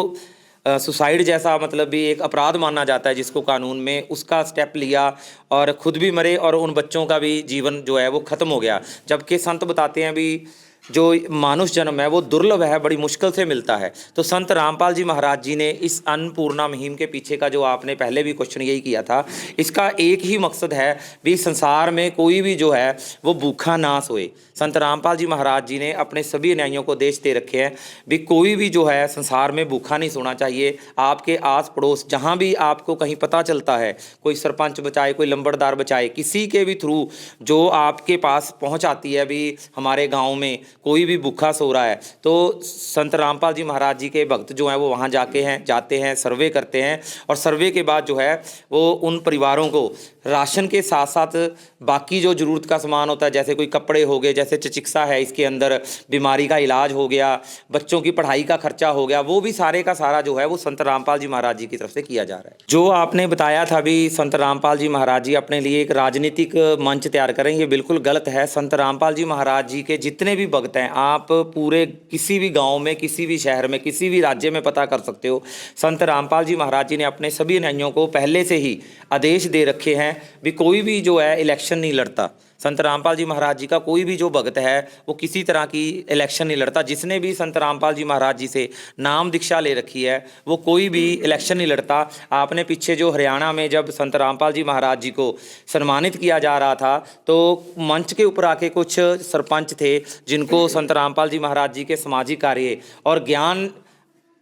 सुसाइड जैसा मतलब भी एक अपराध माना जाता है जिसको कानून में, उसका स्टेप लिया और ख़ुद भी मरे और उन बच्चों का भी जीवन जो है वो ख़त्म हो गया। जबकि संत बताते हैं भी जो मानुष जन्म है वो दुर्लभ है, बड़ी मुश्किल से मिलता है। तो संत रामपाल जी महाराज जी ने इस अन्नपूर्णा मुहिम के पीछे का, जो आपने पहले भी क्वेश्चन यही किया था, इसका एक ही मकसद है भी संसार में कोई भी जो है वो भूखा ना सोए। संत रामपाल जी महाराज जी ने अपने सभी अनुयायियों को आदेश दे रखे हैं भी कोई भी जो है संसार में भूखा नहीं सोना चाहिए। आपके आस पड़ोस जहाँ भी आपको कहीं पता चलता है, कोई सरपंच बचाए, कोई लंबड़दार बचाए, किसी के भी थ्रू जो आपके पास पहुँच आती है भी हमारे गाँव में कोई भी भूखा सो रहा है, तो संत रामपाल जी महाराज जी के भक्त जो हैं वो वहाँ जाते हैं, सर्वे करते हैं, और सर्वे के बाद जो है वो उन परिवारों को राशन के साथ साथ बाकी जो ज़रूरत का सामान होता है, जैसे कोई कपड़े हो गए, जैसे चिकित्सा है इसके अंदर, बीमारी का इलाज हो गया, बच्चों की पढ़ाई का खर्चा हो गया, वो भी सारे का सारा जो है वो संत रामपाल जी महाराज जी की तरफ से किया जा रहा है। जो आपने बताया था भी संत रामपाल जी महाराज जी अपने लिए एक राजनीतिक मंच तैयार करें, ये बिल्कुल गलत है। संत रामपाल जी महाराज जी के जितने भी भक्त हैं, आप पूरे किसी भी गाँव में, किसी भी शहर में, किसी भी राज्य में पता कर सकते हो, संत रामपाल जी महाराज जी ने अपने सभी अनुयायियों को पहले से ही आदेश दे रखे हैं भी कोई भी जो है इलेक्शन नहीं लड़ता। संत रामपाल जी महाराज जी का कोई भी जो भक्त है वो किसी तरह की इलेक्शन नहीं लड़ता। जिसने भी संत रामपाल जी महाराज जी से नाम दीक्षा ले रखी है वो कोई भी इलेक्शन नहीं लड़ता। आपने पीछे जो हरियाणा में जब संत रामपाल जी महाराज जी को सम्मानित किया जा रहा था, तो मंच के ऊपर आके कुछ सरपंच थे जिनको संत रामपाल जी महाराज जी के सामाजिक कार्य और ज्ञान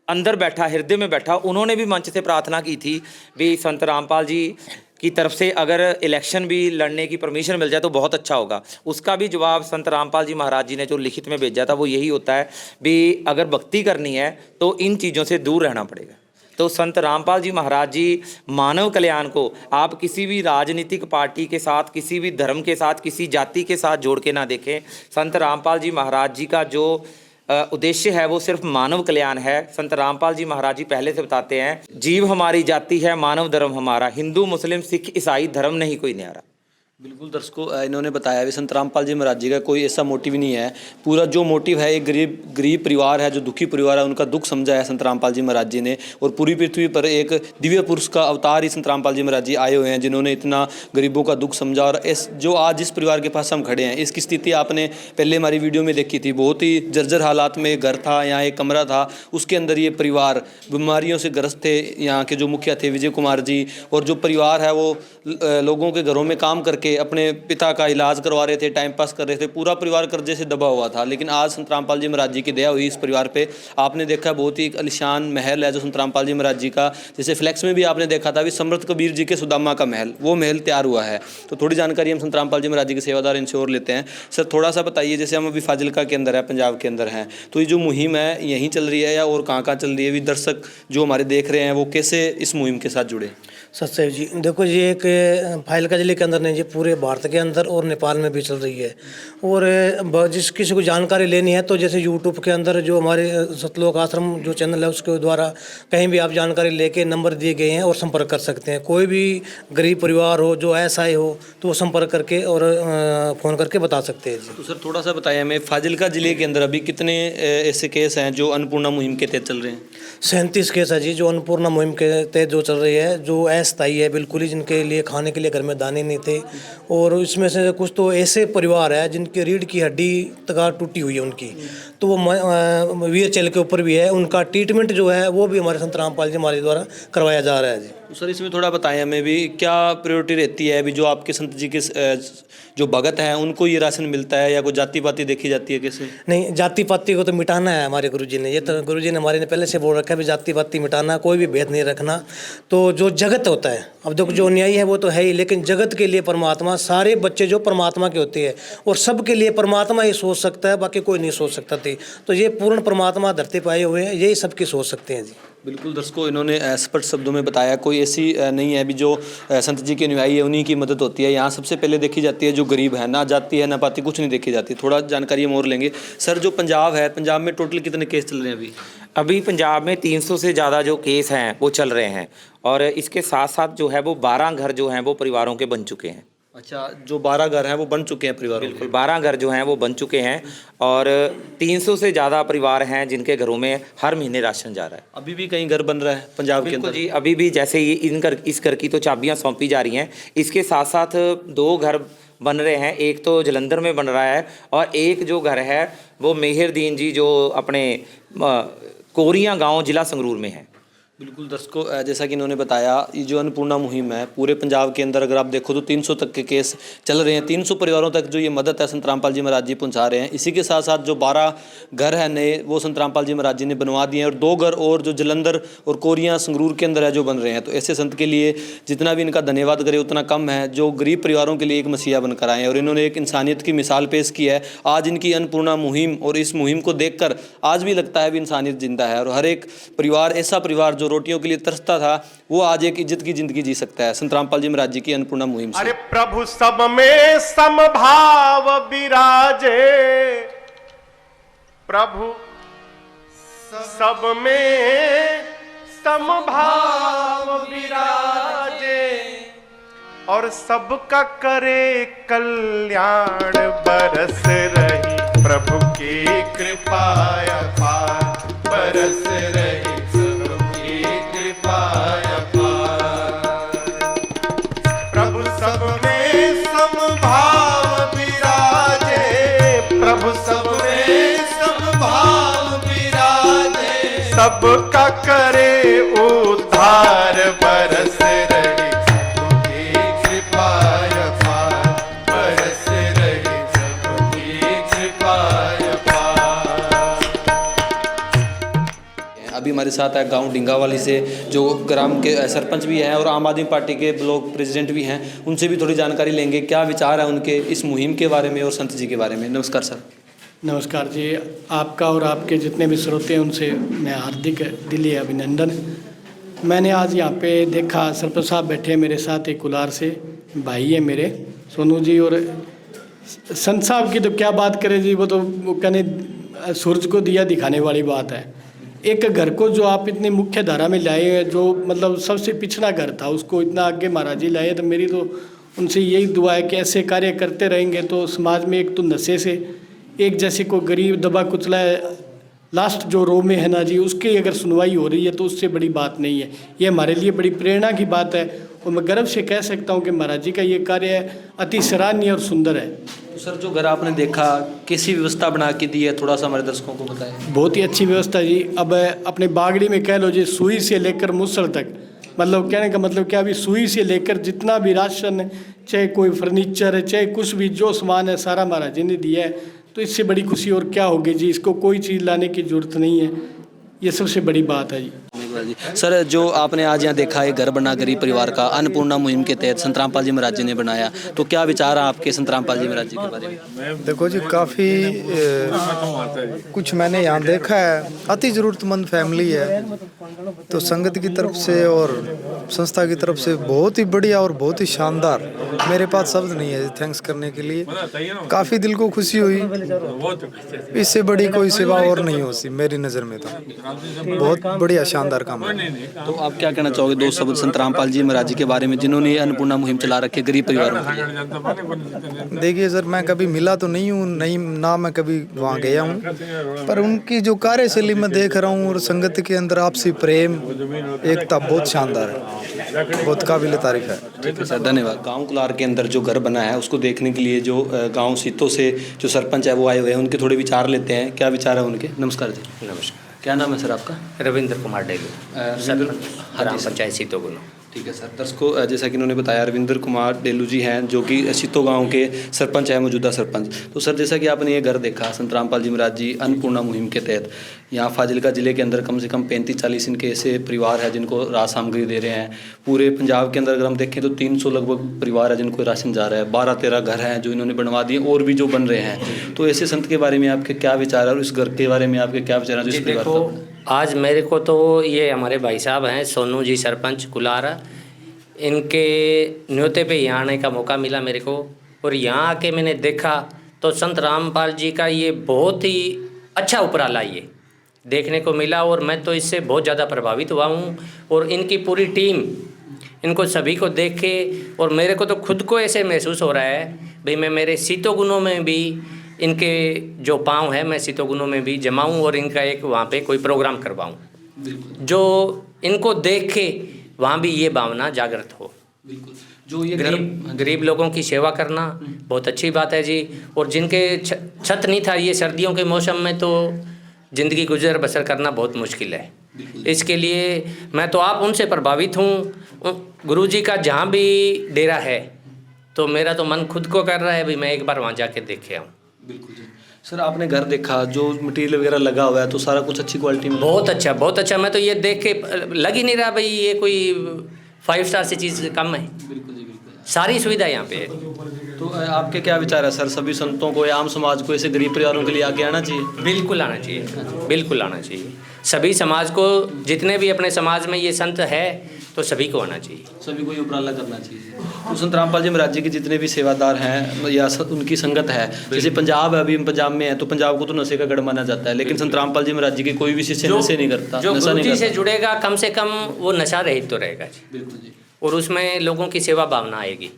अंदर बैठा, हृदय में बैठा, उन्होंने भी मंच से प्रार्थना की थी भी संत रामपाल जी की तरफ से अगर इलेक्शन भी लड़ने की परमिशन मिल जाए तो बहुत अच्छा होगा। उसका भी जवाब संत रामपाल जी महाराज जी ने जो लिखित में भेजा था वो यही होता है भी अगर भक्ति करनी है तो इन चीज़ों से दूर रहना पड़ेगा। तो संत रामपाल जी महाराज जी मानव कल्याण को आप किसी भी राजनीतिक पार्टी के साथ, किसी भी धर्म के साथ, किसी जाति के साथ जोड़ के ना देखें। संत रामपाल जी महाराज जी का जो उद्देश्य है वो सिर्फ मानव कल्याण है। संत रामपाल जी महाराज जी पहले से बताते हैं, जीव हमारी जाति है, मानव धर्म हमारा, हिंदू मुस्लिम सिख ईसाई धर्म नहीं कोई न्यारा। बिल्कुल दर्शकों, इन्होंने बताया भी संत रामपाल जी महाराज जी का कोई ऐसा मोटिव नहीं है। पूरा जो मोटिव है एक गरीब परिवार है, जो दुखी परिवार है, उनका दुख समझा है संत रामपाल जी महाराज जी ने। और पूरी पृथ्वी पर एक दिव्य पुरुष का अवतार ही संत रामपाल जी महाराज जी आए हुए हैं, जिन्होंने इतना गरीबों का दुख समझा। और इस जो आज जिस परिवार के पास हम खड़े हैं, इसकी स्थिति आपने पहले हमारी वीडियो में देखी थी। बहुत ही जर्जर हालात में घर था, यहाँ एक कमरा था, उसके अंदर ये परिवार बीमारियों से ग्रस्त थे। यहाँ के जो मुखिया थे विजय कुमार जी, और जो परिवार है वो लोगों के घरों में काम करके अपने पिता का इलाज करवा रहे थे, टाइम पास कर रहे थे। पूरा परिवार कर्जे से दबा हुआ था, लेकिन आज संत रामपाल जी महाराज जी की दया हुई इस परिवार पे। आपने देखा बहुत ही आलीशान महल है जो संत रामपाल जी महाराज जी का, जैसे फ्लैक्स में भी आपने देखा था भी समर्थ कबीर जी के सुदामा का महल, वो महल तैयार हुआ है। तो थोड़ी जानकारी हम संत रामपाल जी महाराज जी के सेवादार इनसे और लेते हैं। सर थोड़ा सा बताइए, जैसे हम अभी फाजिलका के अंदर है, पंजाब के अंदर हैं, तो ये जो मुहिम है यहीं चल रही है या और कहाँ कहाँ चल रही है? भी दर्शक जो हमारे देख रहे हैं वो कैसे इस मुहिम के साथ जुड़े? सत्य जी, देखो ये एक फाजिलका जिले के अंदर नहीं, ये पूरे भारत के अंदर और नेपाल में भी चल रही है। और जिस किसी को जानकारी लेनी है तो जैसे यूट्यूब के अंदर जो हमारे सतलोक आश्रम जो चैनल है उसके द्वारा कहीं भी आप जानकारी लेके नंबर दिए गए हैं और संपर्क कर सकते हैं। कोई भी गरीब परिवार हो जो ऐसा ही हो तो वो संपर्क करके और फ़ोन करके बता सकते हैं जी। तो सर थोड़ा सा बताइए हमें, फाजिलका जिले के अंदर अभी कितने ऐसे केस हैं जो अन्नपूर्णा मुहिम के तहत चल रहे हैं? 37 केस है जी जो अन्नपूर्णा मुहिम के तहत जो चल रही है, जो अस्थायी है बिल्कुल ही, जिनके लिए खाने के लिए घर में दाने नहीं थे। और इसमें से कुछ तो ऐसे परिवार है जिनकी रीढ़ की हड्डी तक टूटी हुई है उनकी, तो वो वीर चैल के ऊपर भी है। उनका ट्रीटमेंट जो है वो भी हमारे संत रामपाल जी महाराज द्वारा करवाया जा रहा है जी। तो सर इसमें थोड़ा बताएं हमें भी, क्या प्रायोरिटी रहती है अभी जो आपके संत जी के जो भगत हैं उनको ये राशन मिलता है या कोई जाति पाति देखी जाती है कैसे? नहीं, जाति पाति को तो मिटाना है हमारे गुरुजी ने। ये तो गुरुजी ने हमारे ने पहले से बोल रखा है भी जाति पाति मिटाना, कोई भी भेद नहीं रखना। तो जो जगत होता है, अब देखो जो न्यायी है वो तो है ही, लेकिन जगत के लिए परमात्मा, सारे बच्चे जो परमात्मा के होते हैं और सबके लिए परमात्मा ही सोच सकता है, बाकी कोई नहीं सोच सकता थी। तो ये पूर्ण परमात्मा धरती पे आए हुए हैं, यही सबकी सोच सकते हैं जी। बिल्कुल दर्शकों, इन्होंने स्पष्ट शब्दों में बताया कोई ऐसी नहीं है अभी जो संत जी के अनुयायी है उन्हीं की मदद होती है। यहाँ सबसे पहले देखी जाती है जो गरीब है, ना जाति है ना पाति, कुछ नहीं देखी जाती। थोड़ा जानकारी हम और लेंगे। सर जो पंजाब है, पंजाब में टोटल कितने केस चल रहे हैं अभी? अभी पंजाब में 300 से ज़्यादा जो केस हैं वो चल रहे हैं, और इसके साथ साथ जो है वो 12 घर जो हैं वो परिवारों के बन चुके हैं। अच्छा, जो 12 घर हैं वो बन चुके हैं परिवारों? बिल्कुल, 12 घर जो हैं वो बन चुके हैं, और 300 से ज़्यादा परिवार हैं जिनके घरों में हर महीने राशन जा रहा है। अभी भी कहीं घर बन रहा है पंजाब के अंदर? जी, अभी भी जैसे ये इस घर की तो चाबियाँ सौंपी जा रही हैं, इसके साथ साथ 2 घर बन रहे हैं। एक तो जलंधर में बन रहा है और एक जो घर है वो मेहरदीन जी जो अपने कोरिया गांव जिला संगरूर में है। बिल्कुल दर्शकों, जैसा कि इन्होंने बताया, ये जो अन्नपूर्णा मुहिम है पूरे पंजाब के अंदर अगर आप देखो तो 300 तक के केस चल रहे हैं। 300 परिवारों तक जो ये मदद है संत रामपाल जी महाराज जी पहुंचा रहे हैं। इसी के साथ साथ जो 12 घर हैं नए वो संत रामपाल जी महाराज जी ने बनवा दिए हैं, और 2 घर और जो जलंधर और कोरिया संगरूर के अंदर है जो बन रहे हैं। तो ऐसे संत के लिए जितना भी इनका धन्यवाद करे उतना कम है, जो गरीब परिवारों के लिए एक मसीहा बनकर आए हैं और इन्होंने एक इंसानियत की मिसाल पेश की है। आज इनकी अन्नपूर्णा मुहिम और इस मुहिम को देखकर आज भी लगता है भी इंसानियत जिंदा है, और हर एक परिवार, ऐसा परिवार जो रोटियों के लिए तरसता था, वो आज एक इज्जत की जिंदगी जी सकता है संत रामपाल जी महाराज जी की अन्नपूर्णा मुहिम से। अरे प्रभु सब में समभाव विराजे, प्रभु सब में समभाव विराजे, और सबका करे कल्याण बरस रही प्रभु की कृपा अपार, बरस रही प्रभु सब में समभाव विराजे, प्रभु सब में समभाव विराजे, सबका करे उद्धार बरस रही सबकी कृपा अपार, बरस रही सबकी कृपा अपार। अभी हमारे साथ है गांव डिंगावाली से जो ग्राम के सरपंच भी हैं और आम आदमी पार्टी के ब्लॉक प्रेसिडेंट भी हैं, उनसे भी थोड़ी जानकारी लेंगे क्या विचार है उनके इस मुहिम के बारे में और संत जी के बारे में। नमस्कार सर। नमस्कार जी, आपका और आपके जितने भी श्रोते हैं उनसे मैं हार्दिक दिली अभिनंदन। मैंने आज यहाँ पे देखा सरपंच साहब बैठे मेरे साथ, एक कुलार से भाई है मेरे सोनू जी, और संत साहब की तो क्या बात करें जी, वो तो कहने सूरज को दिया दिखाने वाली बात है। एक घर को जो आप इतनी मुख्य धारा में लाए, जो मतलब सबसे पिछड़ा घर था उसको इतना आगे महाराज जी लाए, तो मेरी तो उनसे यही दुआ है कि ऐसे कार्य करते रहेंगे तो समाज में एक तो नशे से एक जैसे को गरीब दबा कुचला है लास्ट जो रो में है ना जी, उसकी अगर सुनवाई हो रही है तो उससे बड़ी बात नहीं है। ये हमारे लिए बड़ी प्रेरणा की बात है और मैं गर्व से कह सकता हूँ कि महाराज जी का ये कार्य अति सराहनीय और सुंदर है। तो सर जो घर आपने देखा कैसी व्यवस्था बना के दी है, थोड़ा सा हमारे दर्शकों को बताएं। बहुत ही अच्छी व्यवस्था जी। अब अपने बागड़ी में कह लो जी, सुई से लेकर मुसल तक, मतलब कहने का मतलब क्या, अभी सुई से लेकर जितना भी राशन, चाहे कोई फर्नीचर है, चाहे कुछ भी जो सामान है, सारा महाराज जी ने दिया है। तो इससे बड़ी खुशी और क्या होगी जी। इसको कोई चीज़ लाने की जरूरत नहीं है, ये सबसे बड़ी बात है जी। सर जो आपने आज यहाँ देखा है घर बना गरीब परिवार का, अन्नपूर्णा मुहिम के तहत संत रामपाल जी महाराज जी ने बनाया, तो क्या विचार है आपके संत रामपाल जी महाराज जी के बारे में? देखो जी, काफ़ी कुछ मैंने यहाँ देखा है। अति ज़रूरतमंद फैमिली है, तो संगत की तरफ से और संस्था की तरफ से बहुत ही बढ़िया और बहुत ही शानदार, मेरे पास शब्द नहीं है थैंक्स करने के लिए। काफ़ी दिल को खुशी हुई, इससे बड़ी कोई सेवा और नहीं हो सी मेरी नज़र में। तो बहुत बढ़िया शानदार काम है। तो आप क्या कहना चाहोगे दो शब्द संत रामपाल जी महाराज जी के बारे में, जिन्होंने अन्नपूर्णा मुहिम चला रखी है गरीब परिवारों के लिए? देखिए सर, मैं कभी मिला तो नहीं हूँ, नहीं ना मैं कभी वहाँ गया हूँ, पर उनकी जो कार्यशैली मैं देख रहा हूँ और संगत के अंदर आपसी प्रेम एकता बहुत शानदार है, बहुत काबिल तारीफ है। ठीक है सर, धन्यवाद। गाँव कुलार के अंदर जो घर बना है उसको देखने के लिए जो गाँव सीतों से जो सरपंच है वो आए हुए हैं, उनके थोड़े विचार लेते हैं। क्या विचार है उनके? नमस्कार जी। नमस्कार। क्या नाम है सर आपका? रविंद्र कुमार डेलू, ग्राम पंचायत सीतो गुनो। ठीक है सर, दर्शकों जैसा कि इन्होंने बताया रविंद्र कुमार डेलू जी हैं जो कि सीतो गांव के सरपंच हैं, मौजूदा सरपंच। तो सर जैसा कि आपने ये घर देखा संत रामपाल जी महाराज जी अन्नपूर्णा मुहिम के तहत, यहाँ फाजिलका जिले के अंदर कम से कम 35-40 इनके ऐसे परिवार हैं जिनको राशन सामग्री दे रहे हैं। पूरे पंजाब के अंदर अगर हम देखें तो 300 लगभग परिवार है जिनको राशन जा रहा है। 12-13 घर हैं जो इन्होंने बनवा दिए और भी जो बन रहे हैं। तो ऐसे संत के बारे में आपके क्या विचार है और इस घर के बारे में आपके क्या विचार है? देखो आज मेरे को तो ये हमारे भाई साहब हैं सोनू जी सरपंच कुलारा, इनके न्योते पे यहाँ आने का मौका मिला मेरे को, और यहाँ आके मैंने देखा तो संत रामपाल जी का ये बहुत ही अच्छा उपराला ये देखने को मिला, और मैं तो इससे बहुत ज़्यादा प्रभावित हुआ हूँ। और इनकी पूरी टीम, इनको सभी को देख के और मेरे को तो खुद को ऐसे महसूस हो रहा है भाई मैं मेरे सीतो गुनों में भी इनके जो पाँव है मैं सीतो गुनों में भी जमाऊँ और इनका एक वहाँ पे कोई प्रोग्राम करवाऊँ, जो इनको देख के वहाँ भी ये भावना जागृत हो। बिल्कुल, जो ये गरीब लोगों की सेवा करना बहुत अच्छी बात है जी। और जिनके छत नहीं था, ये सर्दियों के मौसम में तो ज़िंदगी गुजर बसर करना बहुत मुश्किल है। इसके लिए मैं तो आप उनसे प्रभावित हूँ। गुरुजी का जहाँ भी डेरा है तो मेरा तो मन खुद को कर रहा है भाई मैं एक बार वहाँ जाके देखे आऊँ। बिल्कुल जी। सर आपने घर देखा, जो मटेरियल वगैरह लगा हुआ है तो सारा कुछ अच्छी क्वालिटी में? बहुत अच्छा, बहुत अच्छा। मैं तो ये देख के लग ही नहीं रहा भाई ये कोई 5 स्टार से चीज़ कम है। बिल्कुल जी, बिल्कुल सारी सुविधा यहाँ पे है। तो आपके क्या विचार है सर, सभी संतों को या आम समाज को ऐसे गरीब परिवारों के लिए आगे आना चाहिए? बिल्कुल आना चाहिए, बिल्कुल आना चाहिए। सभी समाज को, जितने भी अपने समाज में ये संत है तो सभी को आना चाहिए, सभी को ये उपराला करना चाहिए। तो संत रामपाल जी महाराज जी के जितने भी सेवादार हैं या उनकी संगत है, जैसे पंजाब है, अभी पंजाब में है तो पंजाब को तो नशे का गढ़ माना जाता है, लेकिन संत रामपाल जी महाराज जी के कोई भी शिष्य नशे नहीं करता। जो गुरुजी से जुड़ेगा कम से कम वो नशा रहित तो रहेगा जी। बिल्कुल जी। और उसमें लोगों की सेवा भावना आएगी।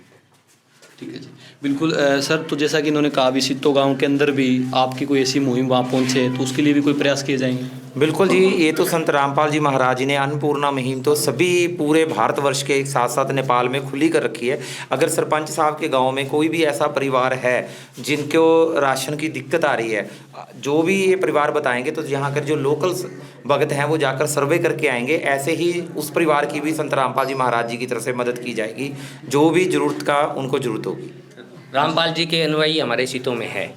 ठीक है जी, बिल्कुल। सर तो जैसा कि इन्होंने कहा, अभी सीतो गाँव के अंदर भी आपकी कोई ऐसी मुहिम वहाँ पहुँचे तो उसके लिए भी कोई प्रयास किए जाएंगे? बिल्कुल जी, ये तो संत रामपाल जी महाराज जी ने अन्नपूर्णा मुहिम तो सभी पूरे भारतवर्ष के साथ साथ नेपाल में खुली कर रखी है। अगर सरपंच साहब के गांव में कोई भी ऐसा परिवार है जिनको राशन की दिक्कत आ रही है, जो भी ये परिवार बताएंगे तो यहाँ कर जो लोकल भगत हैं वो जाकर सर्वे करके आएंगे। ऐसे ही उस परिवार की भी संत रामपाल जी महाराज जी की तरफ से मदद की जाएगी, जो भी ज़रूरत का उनको ज़रूरत होगी। रामपाल जी के अनुयायी हमारे सीतों में है,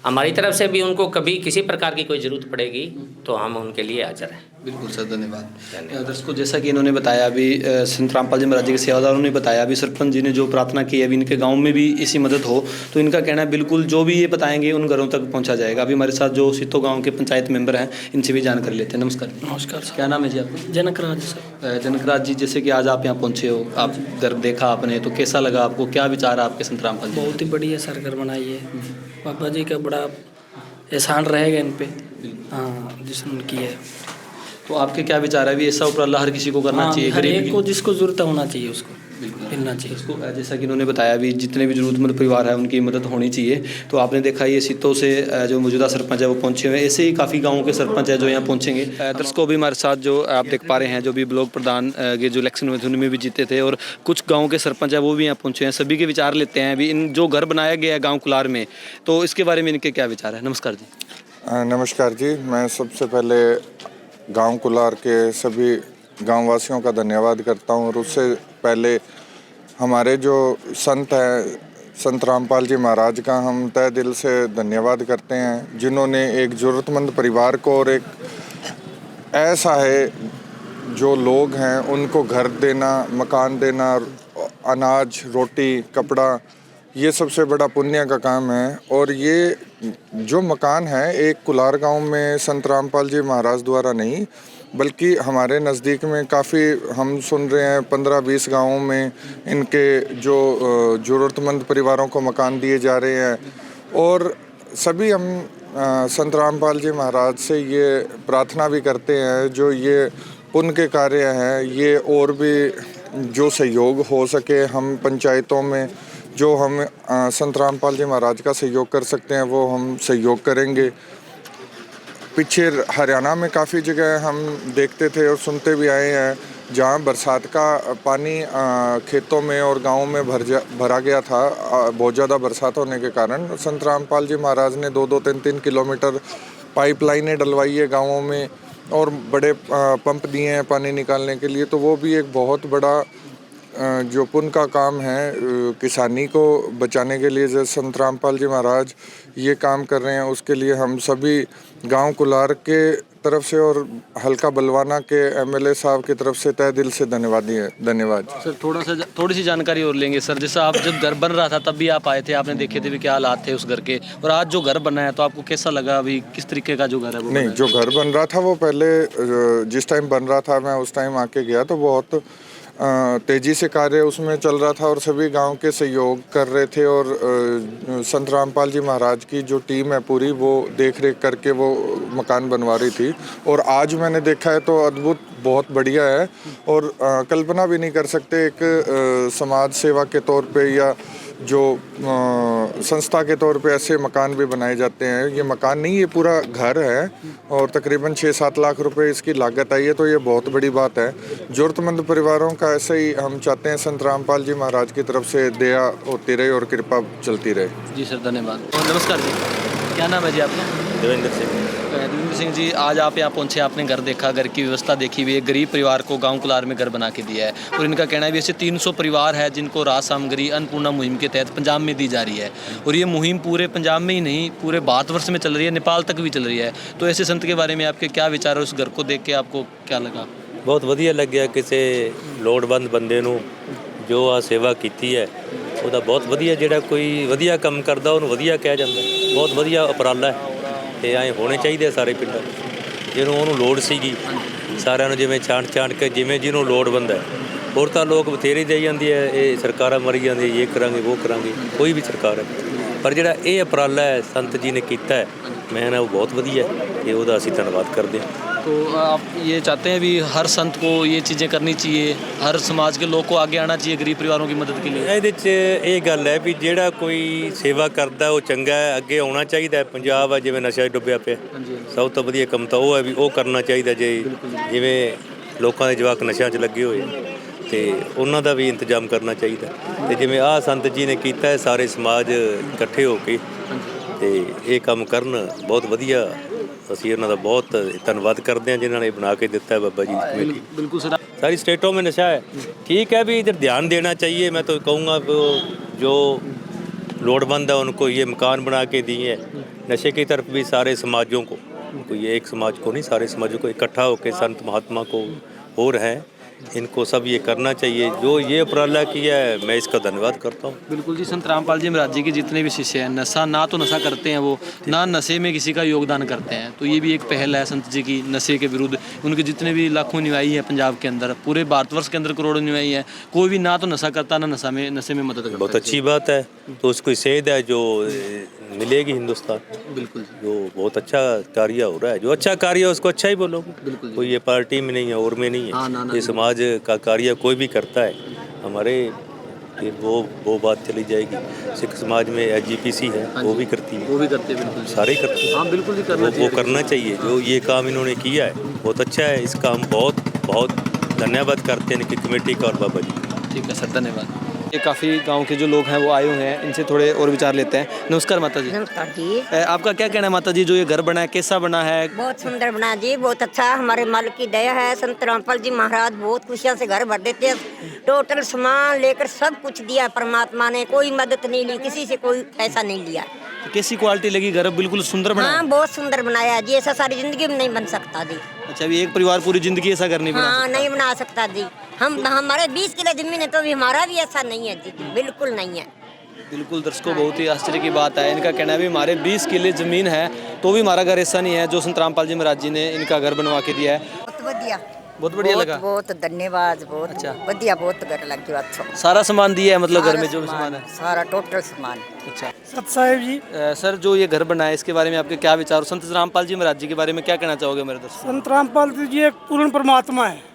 हमारी तरफ से भी उनको कभी किसी प्रकार की कोई ज़रूरत पड़ेगी तो हम उनके लिए हाजिर हैं। बिल्कुल सर, धन्यवाद। दर्शकों जैसा कि इन्होंने बताया, अभी संत रामपाल जी महाराज जी के सेवादारों ने बताया, अभी सरपंच जी ने जो प्रार्थना की है अभी इनके गांव में भी इसी मदद हो, तो इनका कहना है बिल्कुल जो भी ये बताएंगे उन घरों तक पहुंचा जाएगा। अभी हमारे साथ जो सीतो गाँव के पंचायत मेंबर हैं इनसे भी जानकारी लेते हैं। नमस्कार। नमस्कार सर। क्या नाम है जी आपका? जनकराज सर। जनकराज जी, जैसे कि आज आप यहाँ पहुँचे हो, आप घर देखा आपने, तो कैसा लगा आपको, क्या विचार है आपके संत रामपाल जी? बहुत ही बढ़िया सर घर बनाई है, बाबा जी का बड़ा एहसान रहेगा इन पे, हाँ जिसने उनकी है। तो आपके क्या विचार है, अभी ऐसा उपराला हर किसी को करना चाहिए? हर एक को जिसको ज़रूरत होना चाहिए उसको। मिलना चाहिए। इसको जैसा कि उन्होंने बताया भी जितने भी जरूरतमंद परिवार है उनकी मदद होनी चाहिए। तो आपने देखा ये सीतों से जो मौजूदा सरपंच है वो पहुंचे हुए हैं, ऐसे ही काफ़ी गाँवों के सरपंच है जो यहाँ पहुंचेंगे। दर्शकों भी हमारे साथ जो आप देख पा रहे हैं जो भी ब्लॉक प्रधान के जो इलेक्शन हुए थे उनमें भी जीते थे और कुछ गाँव के सरपंच है वो भी यहाँ पहुंचे हैं। सभी के विचार लेते हैं अभी इन जो घर बनाया गया है गाँव कुलार में, तो इसके बारे में इनके क्या विचार है। नमस्कार जी। नमस्कार जी। मैं सबसे पहले गांव कुलार के सभी गांववासियों का धन्यवाद करता हूं और उससे पहले हमारे जो संत हैं संत रामपाल जी महाराज का हम तहे दिल से धन्यवाद करते हैं, जिन्होंने एक ज़रूरतमंद परिवार को और एक ऐसा है जो लोग हैं उनको घर देना, मकान देना, अनाज, रोटी, कपड़ा, ये सबसे बड़ा पुण्य का काम है। और ये जो मकान है एक कुलार गांव में संत रामपाल जी महाराज द्वारा नहीं बल्कि हमारे नज़दीक में काफ़ी हम सुन रहे हैं 15-20 गांवों में इनके जो ज़रूरतमंद परिवारों को मकान दिए जा रहे हैं। और सभी हम संत रामपाल जी महाराज से ये प्रार्थना भी करते हैं जो ये पुण्य के कार्य हैं ये और भी जो सहयोग हो सके हम पंचायतों में जो हम संत रामपाल जी महाराज का सहयोग कर सकते हैं वो हम सहयोग करेंगे। पीछे हरियाणा में काफ़ी जगह हम देखते थे और सुनते भी आए हैं जहाँ बरसात का पानी खेतों में और गाँवों में भरा गया था। बहुत ज़्यादा बरसात होने के कारण संत रामपाल जी महाराज ने 2-2, 3-3 किलोमीटर पाइपलाइनें डलवाई है गाँवों में और बड़े पंप दिए हैं पानी निकालने के लिए। तो वो भी एक बहुत बड़ा जो पुण्य का काम है किसानी को बचाने के लिए जो संत रामपाल जी महाराज ये काम कर रहे हैं उसके लिए हम सभी गांव कुलार के तरफ से और हल्का बलवाना के एमएलए साहब की तरफ से तहे दिल से धन्यवाद। सर थोड़ी सी जानकारी और लेंगे सर। जैसा आप जब घर बन रहा था तब भी आप आए थे, आपने देखे थे भी क्या हालात थे उस घर के, और आज जो घर बना है तो आपको कैसा लगा अभी किस तरीके का जो घर है वो? नहीं, जो घर बन रहा था वो पहले जिस टाइम बन रहा था मैं उस टाइम आके गया तो बहुत तेज़ी से कार्य उसमें चल रहा था और सभी गांव के सहयोग कर रहे थे और संत रामपाल जी महाराज की जो टीम है पूरी वो देख रेख करके वो मकान बनवा रही थी। और आज मैंने देखा है तो अद्भुत बहुत बढ़िया है और कल्पना भी नहीं कर सकते एक समाज सेवा के तौर पे या जो संस्था के तौर पे ऐसे मकान भी बनाए जाते हैं। ये मकान नहीं, ये पूरा घर है और तकरीबन 6-7 लाख रुपए इसकी लागत आई है, तो ये बहुत बड़ी बात है। ज़रूरतमंद परिवारों का ऐसे ही हम चाहते हैं संत रामपाल जी महाराज की तरफ से दया होती रहे और कृपा चलती रहे। जी सर, धन्यवाद। और नमस्कार जी, क्या नाम है जी आपका? देवेंद्र सिंह। देवेंद्र सिंह जी, आज आप यहाँ पहुँचे, आपने घर देखा, घर की व्यवस्था देखी हुई, एक गरीब परिवार को गांव कुलार में घर बना के दिया है और इनका कहना है भी ऐसे 300 परिवार है जिनको राहत सामग्री अन्नपूर्णा मुहिम के तहत पंजाब में दी जा रही है और ये मुहिम पूरे पंजाब में ही नहीं पूरे भारतवर्ष में चल रही है, नेपाल तक भी चल रही है। तो ऐसे संत के बारे में आपके क्या विचार है? उस घर को देख के आपको क्या लगा? बहुत ਵਧੀਆ ਲੱਗਿਆ ਕਿਸੇ ਲੋੜਵੰਦ ਬੰਦੇ ਨੂੰ ਜੋ ਆ ਸੇਵਾ ਕੀਤੀ ਹੈ ਉਹਦਾ ਬਹੁਤ ਵਧੀਆ, ਜਿਹੜਾ ਕੋਈ ਵਧੀਆ ਕੰਮ ਕਰਦਾ ਉਹਨੂੰ ਵਧੀਆ ਕਿਹਾ ਜਾਂਦਾ। ਬਹੁਤ ਵਧੀਆ ਉਪਰਾਲਾ ਹੈ ਤੇ ਐਂ ਹੋਣੇ ਚਾਹੀਦੇ ਸਾਰੇ ਪਿੰਡਾਂ ਜਿਹਨੂੰ ਉਹਨੂੰ ਲੋੜ ਸੀਗੀ ਸਾਰਿਆਂ ਨੂੰ ਜਿਵੇਂ ਛਾਂਟ ਕੇ ਜਿਵੇਂ ਜਿਹਨੂੰ ਲੋੜਵੰਦ ਹੈ। ਹੋਰ ਤਾਂ ਲੋਕ ਬਥੇਰੀ ਦੇਈ ਜਾਂਦੀ ਹੈ, ਇਹ ਸਰਕਾਰਾਂ ਮਰੀ ਜਾਂਦੀ ਇਹ ਕਰਾਂਗੇ ਉਹ ਕਰਾਂਗੇ, ਕੋਈ ਵੀ ਸਰਕਾਰ ਹੈ, ਪਰ ਜਿਹੜਾ ਇਹ ਉਪਰਾਲਾ ਹੈ ਸੰਤ ਜੀ ਨੇ ਕੀਤਾ ਹੈ ਮੈਂ ਨਾ ਉਹ ਬਹੁਤ ਵਧੀਆ ਤੇ ਉਹਦਾ ਅਸੀਂ ਧੰਨਵਾਦ ਕਰਦੇ ਹਾਂ। तो आप ये चाहते हैं भी हर संत को ये चीज़ें करनी चाहिए, हर समाज के लोग को आगे आना चाहिए गरीब परिवारों की मदद के लिए? ਇਹਦੇ 'ਚ ਇਹ ਗੱਲ ਹੈ ਵੀ ਜਿਹੜਾ ਕੋਈ ਸੇਵਾ ਕਰਦਾ ਉਹ ਚੰਗਾ ਹੈ, ਅੱਗੇ ਆਉਣਾ ਚਾਹੀਦਾ। ਪੰਜਾਬ ਆ ਜਿਵੇਂ ਨਸ਼ਾ 'ਚ ਡੁੱਬਿਆ ਪਿਆ, ਸਭ ਤੋਂ ਵਧੀਆ ਕੰਮ ਤਾਂ ਉਹ ਹੈ ਵੀ ਉਹ ਕਰਨਾ ਚਾਹੀਦਾ। ਜਿਵੇਂ ਲੋਕਾਂ ਦੇ ਜਵਾਕ ਨਸ਼ਿਆਂ 'ਚ ਲੱਗੇ ਹੋਏ ਤੇ ਉਹਨਾਂ ਦਾ ਵੀ ਇੰਤਜ਼ਾਮ ਕਰਨਾ ਚਾਹੀਦਾ ਤੇ ਜਿਵੇਂ ਆਹ ਸੰਤ ਜੀ ਨੇ ਕੀਤਾ ਹੈ ਸਾਰੇ ਸਮਾਜ ਇਕੱਠੇ ਹੋ ਕੇ ਤੇ ਇਹ ਕੰਮ ਕਰਨ ਬਹੁਤ ਵਧੀਆ। ਅਸੀਂ ਉਹਨਾਂ ਦਾ ਬਹੁਤ ਧੰਨਵਾਦ ਕਰਦੇ हैं जिन्होंने बना के दिता है बाबा जी की कमेटी। बिल्कुल सर, सारी स्टेटों में नशा है, ठीक है भी इधर ध्यान देना चाहिए। मैं तो कहूँगा जो लोड़वंद है उनको ये मकान बना के दिए हैं। नशे की तरफ भी सारे समाजों को, कोई एक समाज को नहीं सारे समाजों को इकट्ठा होकर संत महात्मा को हो रहे हैं, इनको सब ये करना चाहिए। जो ये उपराला किया है मैं इसका धन्यवाद करता हूँ। बिल्कुल जी, संत रामपाल जी महाराज जी के जितने भी शिष्य हैं नशा ना तो नशा करते हैं वो, ना नशे में किसी का योगदान करते हैं। तो ये भी एक पहल है संत जी की नशे के विरुद्ध। उनके जितने भी लाखों अनुयायी हैं पंजाब के अंदर, पूरे भारतवर्ष के अंदर करोड़ों अनुयायी हैं, कोई भी ना तो नशा करता ना नशे में मदद करता। बहुत अच्छी बात है, तो उसको सेध है जो मिलेगी हिंदुस्तान। बिल्कुल, जो बहुत अच्छा कार्य हो रहा है, जो अच्छा कार्य है उसको अच्छा ही बोलोगे। बिल्कुल, कोई ये पार्टी में नहीं है और में नहीं है, ये समाज का कार्य कोई भी करता है हमारे फिर वो बात चली जाएगी। सिख समाज में SGPC है, वो भी करती है, वो भी करते हैं बिल्कुल। सारे करते हैं। हाँ बिल्कुल ही करना चाहिए। वो करना चाहिए। जो ये काम इन्होंने किया है बहुत अच्छा है। इसका हम बहुत बहुत धन्यवाद करते हैं इनकी कमेटी का और बाबा जी। ठीक है सर, धन्यवाद। ये काफ़ी गांव के जो लोग हैं वो आए हुए हैं, इनसे थोड़े और विचार लेते हैं। नमस्कार माता जी। नमस्कार जी। आपका क्या कहना है माता जी, जो ये घर बना है कैसा बना है? बहुत सुंदर बना जी, बहुत अच्छा। हमारे मालिक की दया है। संत रामपाल जी महाराज बहुत खुशियाँ से घर भर देते हैं। टोटल सामान लेकर सब कुछ दिया परमात्मा ने, कोई मदद नहीं ली, किसी से कोई पैसा नहीं लिया। तो कैसी क्वालिटी लगी घर? बिल्कुल सुंदर बना। हाँ बहुत सुंदर बनाया है जी, ऐसा सारी जिंदगी में नहीं बन सकता जी। अच्छा, अभी एक परिवार पूरी जिंदगी ऐसा घर नहीं बना हाँ नहीं बना सकता जी। हमारे 20 किलो जमीन है तो भी हमारा भी ऐसा नहीं है जी, बिल्कुल नहीं है। बिल्कुल दर्शकों, बहुत ही आश्चर्य की बात है। इनका कहना है भी हमारे 20 किले ज़मीन है तो भी हमारा घर ऐसा नहीं है जो संत रामपाल जी महाराज जी ने इनका घर बनवा के दिया है। बहुत बढ़िया, बहुत बढ़िया लगा। बहुत धन्यवाद, बहुत अच्छा बढ़िया, बहुत घर लग गया। अच्छा सारा सामान दिया है, मतलब घर में जो भी सामान है सारा टोटल सामान। अच्छा सत साहिब जी। सर, जो ये घर बना है इसके बारे में आपके क्या विचार? संत रामपाल जी महाराज जी के बारे में क्या कहना चाहोगे मेरे दोस्त? संत रामपाल जी एक पूर्ण परमात्मा है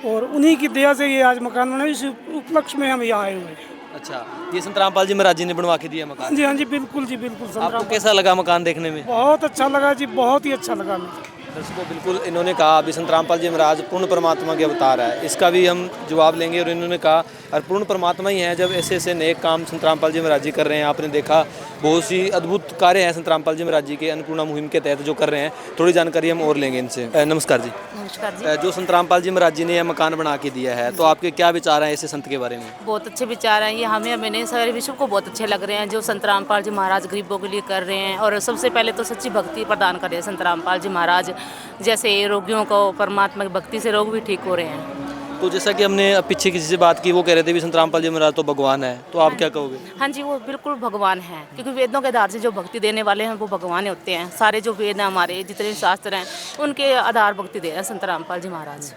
और उन्हीं की दया से ये आज मकान बना। इस उपलक्ष्य में हम यहाँ आए हुए हैं। अच्छा, ये संत रामपाल जी महाराज जी ने बनवा के दिया मकान? जी हाँ जी, बिल्कुल जी बिल्कुल। आपको कैसा लगा मकान देखने में? बहुत अच्छा लगा जी, बहुत ही अच्छा लगा मुझे। दर्शकों, बिल्कुल इन्होंने कहा अभी संत रामपाल जी महाराज पूर्ण परमात्मा के अवतार है, इसका भी हम जवाब लेंगे। और इन्होंने कहा और पूर्ण परमात्मा ही है जब ऐसे ऐसे नेक काम संत रामपाल जी महाराज जी कर रहे हैं। आपने देखा बहुत सी अद्भुत कार्य हैं संत रामपाल जी महाराज जी के अन्नपूर्णा मुहिम के तहत जो कर रहे हैं। थोड़ी जानकारी हम और लेंगे इनसे। नमस्कार जी। नमस्कार जी। जो संत रामपाल जी महाराज जी ने यह मकान बना के दिया है, तो आपके क्या विचार हैं ऐसे संत के बारे में? बहुत अच्छे विचार हैं ये, मैंने सारे विश्व को बहुत अच्छे लग रहे हैं जो संत रामपाल जी महाराज गरीबों के लिए कर रहे हैं। और सबसे पहले तो सच्ची भक्ति प्रदान कर रहे हैं संत रामपाल जी महाराज, जैसे रोगियों को परमात्मा की भक्ति से रोग भी ठीक हो रहे हैं। तो जैसा कि हमने पीछे किसी से बात की, वो कह रहे थे भी संत रामपाल जी महाराज तो भगवान है, तो आप क्या कहोगे? हाँ जी, वो बिल्कुल भगवान हैं, क्योंकि वेदों के आधार से जो भक्ति देने वाले हैं वो भगवान होते हैं। सारे जो वेद हैं हमारे, जितने शास्त्र हैं, उनके आधार भक्ति दे रहे हैं संत रामपाल जी महाराज।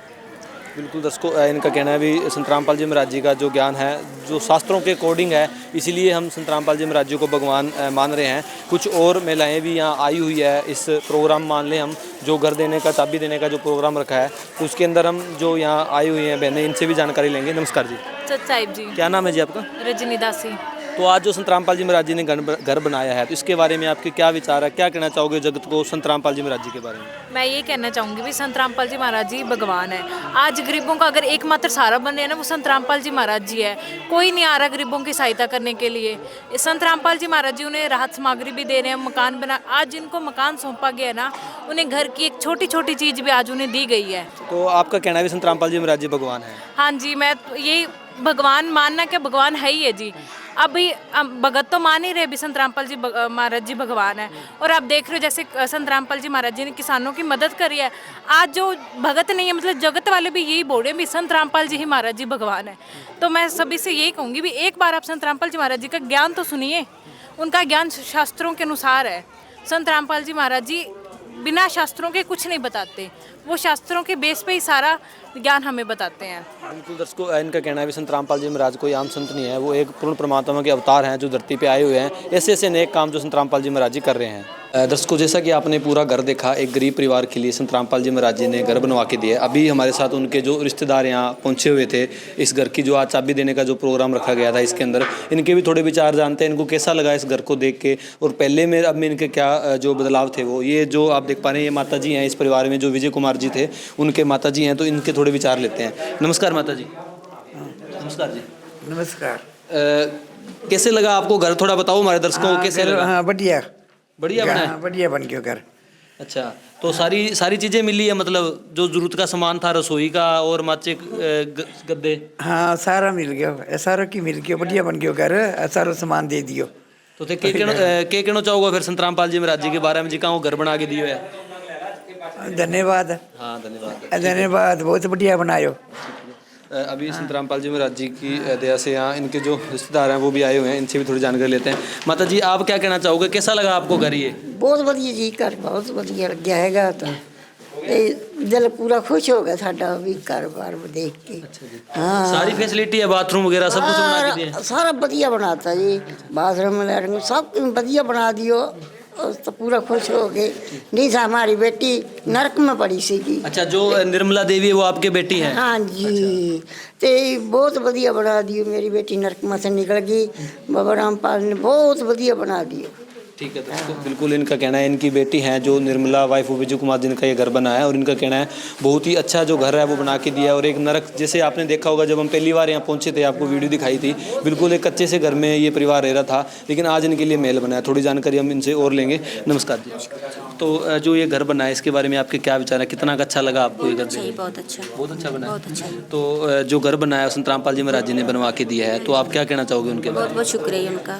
बिल्कुल दर्शकों, इनका कहना है भी संत रामपाल जी महाराज जी का जो ज्ञान है जो शास्त्रों के अकॉर्डिंग है, इसीलिए हम संत रामपाल जी महाराज जी को भगवान मान रहे हैं। कुछ और महिलाएं भी यहाँ आई हुई है इस प्रोग्राम, मान लें हम जो घर देने का, चाबी देने का जो प्रोग्राम रखा है, तो उसके अंदर हम जो यहाँ आई हुई हैं बहनें, इनसे भी जानकारी लेंगे। नमस्कार जी। सत साहिब जी। क्या नाम है जी आपका? रजनी दासी। तो आज जो संत रामपाल जी महाराज जी ने घर बनाया है, तो इसके बारे में आपके क्या विचार है? क्या कहना चाहोगे जगत को संत रामपाल जी महाराज जी के बारे में? मैं ये कहना चाहूँगी भी संत रामपाल जी महाराज जी भगवान है। आज गरीबों का अगर एकमात्र सहारा बन रहे हैं ना, वो संत रामपाल जी महाराज जी है। कोई नहीं आ रहा गरीबों की सहायता करने के लिए। संत रामपाल जी महाराज जी उन्हें राहत सामग्री भी दे रहे हैं, मकान बना, आज जिनको मकान सौंपा गया है ना, उन्हें घर की एक छोटी छोटी चीज़ भी आज उन्हें दी गई है। तो आपका कहना है भी संत रामपाल जी महाराज जी भगवान है? हाँ जी, मैं ये भगवान मानना क्या, भगवान है ही है जी। अभी भगत तो मान ही रहे भी संत रामपाल जी महाराज जी भगवान है। और आप देख रहे हो जैसे संत रामपाल जी महाराज जी ने किसानों की मदद करी है। आज जो भगत नहीं है, मतलब जगत वाले भी यही बोल रहे हैं भी संत रामपाल जी ही महाराज जी भगवान है। तो मैं सभी से यही कहूँगी भी एक बार आप संत रामपाल जी महाराज जी का ज्ञान तो सुनिए। उनका ज्ञान शास्त्रों के अनुसार है। संत रामपाल जी महाराज जी बिना शास्त्रों के कुछ नहीं बताते, वो शास्त्रों के बेस पे ही सारा ज्ञान हमें बताते हैं। बिल्कुल दर्शकों, इनका कहना है भी संत रामपाल जी महाराज कोई आम संत नहीं है, वो एक पूर्ण परमात्मा के अवतार हैं जो धरती पे आए हुए हैं। ऐसे ऐसे नेक काम जो संत रामपाल जी महाराज जी कर रहे हैं। दर्शकों, जैसा कि आपने पूरा घर देखा, एक गरीब परिवार के लिए संत रामपाल जी महाराज जी ने घर बनवा के दिया। अभी हमारे साथ उनके जो रिश्तेदार यहाँ पहुँचे हुए थे, इस घर की जो आज चाबी देने का जो प्रोग्राम रखा गया था, इसके अंदर इनके भी थोड़े विचार जानते हैं, इनको कैसा लगा इस घर को देख के, और पहले में अब में इनके क्या जो बदलाव थे। वो ये जो आप देख पा रहे हैं, ये माता जी हैं इस परिवार में, जो विजय कुमार जी थे उनके माता जी हैं, तो इनके थोड़े विचार लेते हैं। नमस्कार माता जी। नमस्कार जी। नमस्कार। कैसे लगा आपको घर, थोड़ा बताओ हमारे दर्शकों को कैसे लगा? हाँ, बढ़िया बढ़िया बना है। बढ़िया बन गया घर। अच्छा, तो सारी चीज़ें मिली है, मतलब जो जरूरत का सामान था, रसोई का और माचे गद्दे? हाँ, सारा मिल गया, सारा की मिल गया, बढ़िया बन गया घर, सारा सामान दे दियो। तो के कहना चाहोगे फिर संत रामपाल जी महाराज जी के बारे में, जी का वो घर बना के दियो है? धन्यवाद। हाँ, धन्यवाद। धन्यवाद, बहुत बढ़िया बनायो। अभी संत रामपाल जी महाराज जी की दया से यहाँ इनके जो रिश्तेदार हैं वो भी आए हुए हैं, इनसे भी थोड़ी जानकारी लेते हैं। माता जी, आप क्या कहना चाहोगे, कैसा लगा आपको घर ये? बहुत बढ़िया जी, घर बहुत बढ़िया लग गया है। तो दिल पूरा खुश हो गया साडा भी घर बार देख के। हाँ, सारी फैसिलिटी है, बाथरूम वगैरह सब कुछ बना के दिए? सारा बढ़िया बनाता जी, बाथरूम लैट्रिन सब बढ़िया बना दियो। तो पूरा खुश हो गए। निशा हमारी बेटी नरक में पड़ी सी। अच्छा, जो निर्मला देवी है वो आपकी बेटी है? हाँ जी, तो बहुत बढ़िया बना दियो, मेरी बेटी नरक में से निकल गई, बाबा रामपाल ने बहुत बढ़िया बना दियो। ठीक है, तो बिल्कुल इनका कहना है, इनकी बेटी हैं जो निर्मला वाइफ विजय कुमार जिनका ये घर बना है, और इनका कहना है बहुत ही अच्छा जो घर है वो बना के दिया है। और एक नरक जैसे आपने देखा होगा जब हम पहली बार यहाँ पहुँचे थे, आपको वीडियो दिखाई थी, बिल्कुल एक कच्चे से घर में ये परिवार रह रहा था, लेकिन आज इनके लिए महल बना है। थोड़ी जानकारी हम इनसे और लेंगे। नमस्कार जी। तो जो ये घर बना है इसके बारे में आपके क्या विचार है, कितना अच्छा लगा आपको ये घर? बहुत अच्छा, बहुत अच्छा बना है। बहुत अच्छा। तो जो घर बना है संत रामपाल जी महाराज जी ने बनवा के दिया है, तो आप क्या कहना चाहोगे उनके बारे में? बहुत बहुत शुक्रिया उनका।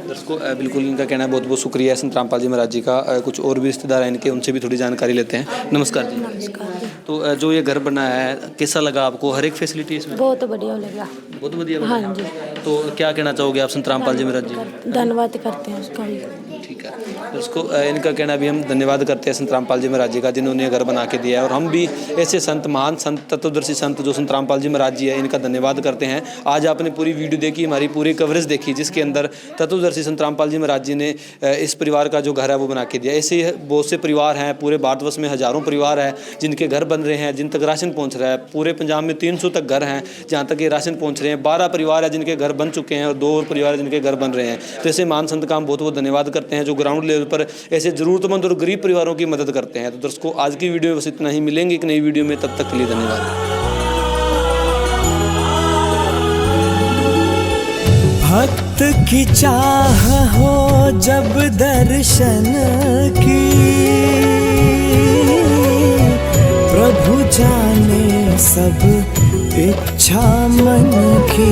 दर्शकों, बिल्कुल इनका कहना है बहुत बहुत शुक्रिया है संत रामपाल जी महाराज जी का। कुछ और भी रिश्तेदार हैं इनके, उनसे भी थोड़ी जानकारी लेते हैं। नमस्कार जी। नमस्कार। तो जो ये घर बना है कैसा लगा आपको? हर एक फैसिलिटी इसमें बहुत बढ़िया लगा। बहुत बढ़िया। हाँ जी। तो क्या कहना चाहोगे आप संत रामपाल जी महाराज जी? धन्यवाद करते हैं उसका भी। ठीक है, उसको इनका कहना भी हम धन्यवाद करते हैं संत रामपाल जी महाराज जी का, जिन्होंने ये घर बना के दिया है। और हम भी ऐसे संत, महान संत, तत्वदर्शी संत जो संत रामपाल जी महाराज जी है, इनका धन्यवाद करते हैं। आज आपने पूरी वीडियो देखी, हमारी पूरी कवरेज देखी, जिसके अंदर तत्वदर्शी संत रामपाल जी महाराज जी ने इस परिवार का जो घर है वो बना के दिया। ऐसे बहुत से परिवार हैं, पूरे भारतवर्ष में हज़ारों परिवार हैं जिनके घर बन रहे हैं, जिन तक राशन पहुँच रहा है। पूरे पंजाब में 300 तक घर हैं जहाँ तक ये राशन पहुँच रहे हैं। 12 परिवार है जिनके घर बन चुके हैं और 2 परिवार जिनके घर बन रहे हैं। तो ऐसे महान संत का हम बहुत बहुत धन्यवाद करते हैं जो ग्राउंड लेवल पर ऐसे ज़रूरतमंद और गरीब परिवारों की मदद करते हैं। तो दर्शकों, आज की वीडियो में बस इतना ही। मिलेंगे एक नई वीडियो में, तब तक के लिए धन्यवाद। भक्त की चाह हो जब दर्शन की, प्रभु जाने सब इच्छा मन की।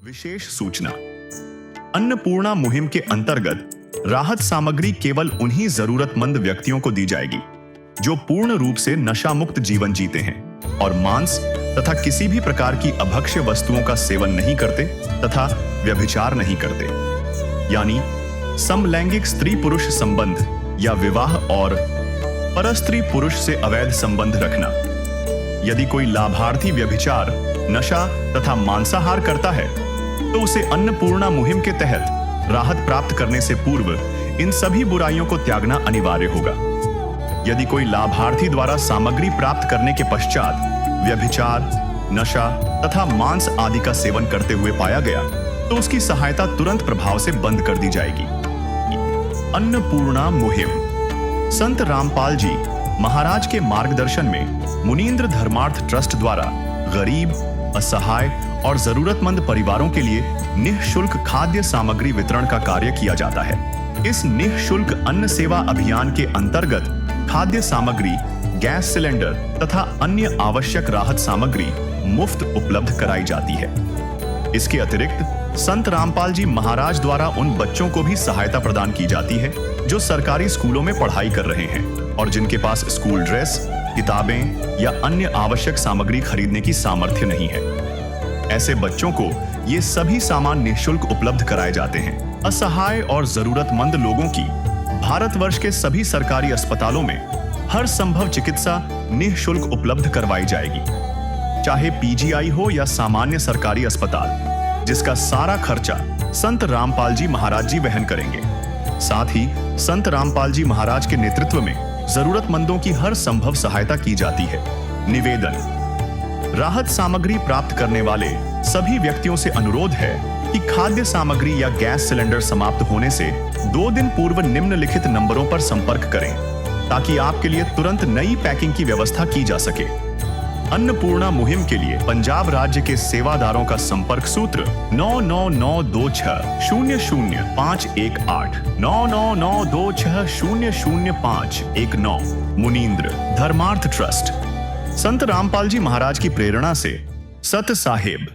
विशेष सूचना। अन्नपूर्णा मुहिम के अंतर्गत राहत सामग्री केवल उन्हीं जरूरतमंद व्यक्तियों को दी जाएगी जो पूर्ण रूप से नशा मुक्त जीवन जीते हैं और मांस तथा किसी भी प्रकार की अभक्ष्य वस्तुओं का सेवन नहीं करते तथा व्यभिचार नहीं करते, यानी समलैंगिक स्त्री पुरुष संबंध या विवाह और परस्त्री पुरुष से अवैध संबंध रखना। यदि कोई लाभार्थी व्यभिचार, नशा तथा मांसाहार करता है तो उसे अन्नपूर्णा मुहिम के तहत राहत प्राप्त करने से पूर्व इन सभी बुराइयों को त्यागना अनिवार्य होगा। यदि कोई लाभार्थी द्वारा सामग्री प्राप्त करने के पश्चात व्यभिचार, नशा तथा मांस आदि का सेवन करते हुए पाया गया तो उसकी सहायता तुरंत प्रभाव से बंद कर दी जाएगी। अन्नपूर्णा मुहिम संत रामपाल जी महाराज के मार्गदर्शन में मुनीन्द्र धर्मार्थ ट्रस्ट द्वारा गरीब, असहाय और जरूरतमंद परिवारों के लिए निःशुल्क खाद्य सामग्री वितरण का कार्य किया जाता है। इस निःशुल्क अन्न सेवा अभियान के अंतर्गत खाद्य सामग्री, गैस सिलेंडर तथा अन्य आवश्यक राहत सामग्री मुफ्त उपलब्ध कराई जाती है। इसके अतिरिक्त संत रामपाल जी महाराज द्वारा उन बच्चों को भी सहायता प्रदान की जाती है जो सरकारी स्कूलों में पढ़ाई कर रहे हैं और जिनके पास स्कूल ड्रेस, किताबें या अन्य आवश्यक सामग्री खरीदने की सामर्थ्य नहीं है। ऐसे बच्चों को ये सभी सामान निःशुल्क उपलब्ध कराए जाते हैं। असहाय और जरूरतमंद लोगों की भारतवर्ष के सभी सरकारी अस्पतालों में हर संभव चिकित्सा निःशुल्क उपलब्ध करवाई जाएगी, चाहे पीजीआई हो या सामान्य सरकारी अस्पताल, जिसका सारा खर्चा संत रामपाल जी महाराज जी वहन करेंगे। साथ ही संत रामपाल जी महाराज के नेतृत्व में जरूरतमंदों की हर संभव सहायता की जाती है। निवेदन: राहत सामग्री प्राप्त करने वाले सभी व्यक्तियों से अनुरोध है कि खाद्य सामग्री या गैस सिलेंडर समाप्त होने से 2 दिन पूर्व निम्नलिखित नंबरों पर संपर्क करें ताकि आपके लिए तुरंत नई पैकिंग की व्यवस्था की जा सके। अन्नपूर्णा मुहिम के लिए पंजाब राज्य के सेवादारों का संपर्क सूत्र 9992600518 9992600519। मुनीन्द्र धर्मार्थ ट्रस्ट संत रामपाल जी महाराज की प्रेरणा से सत साहिब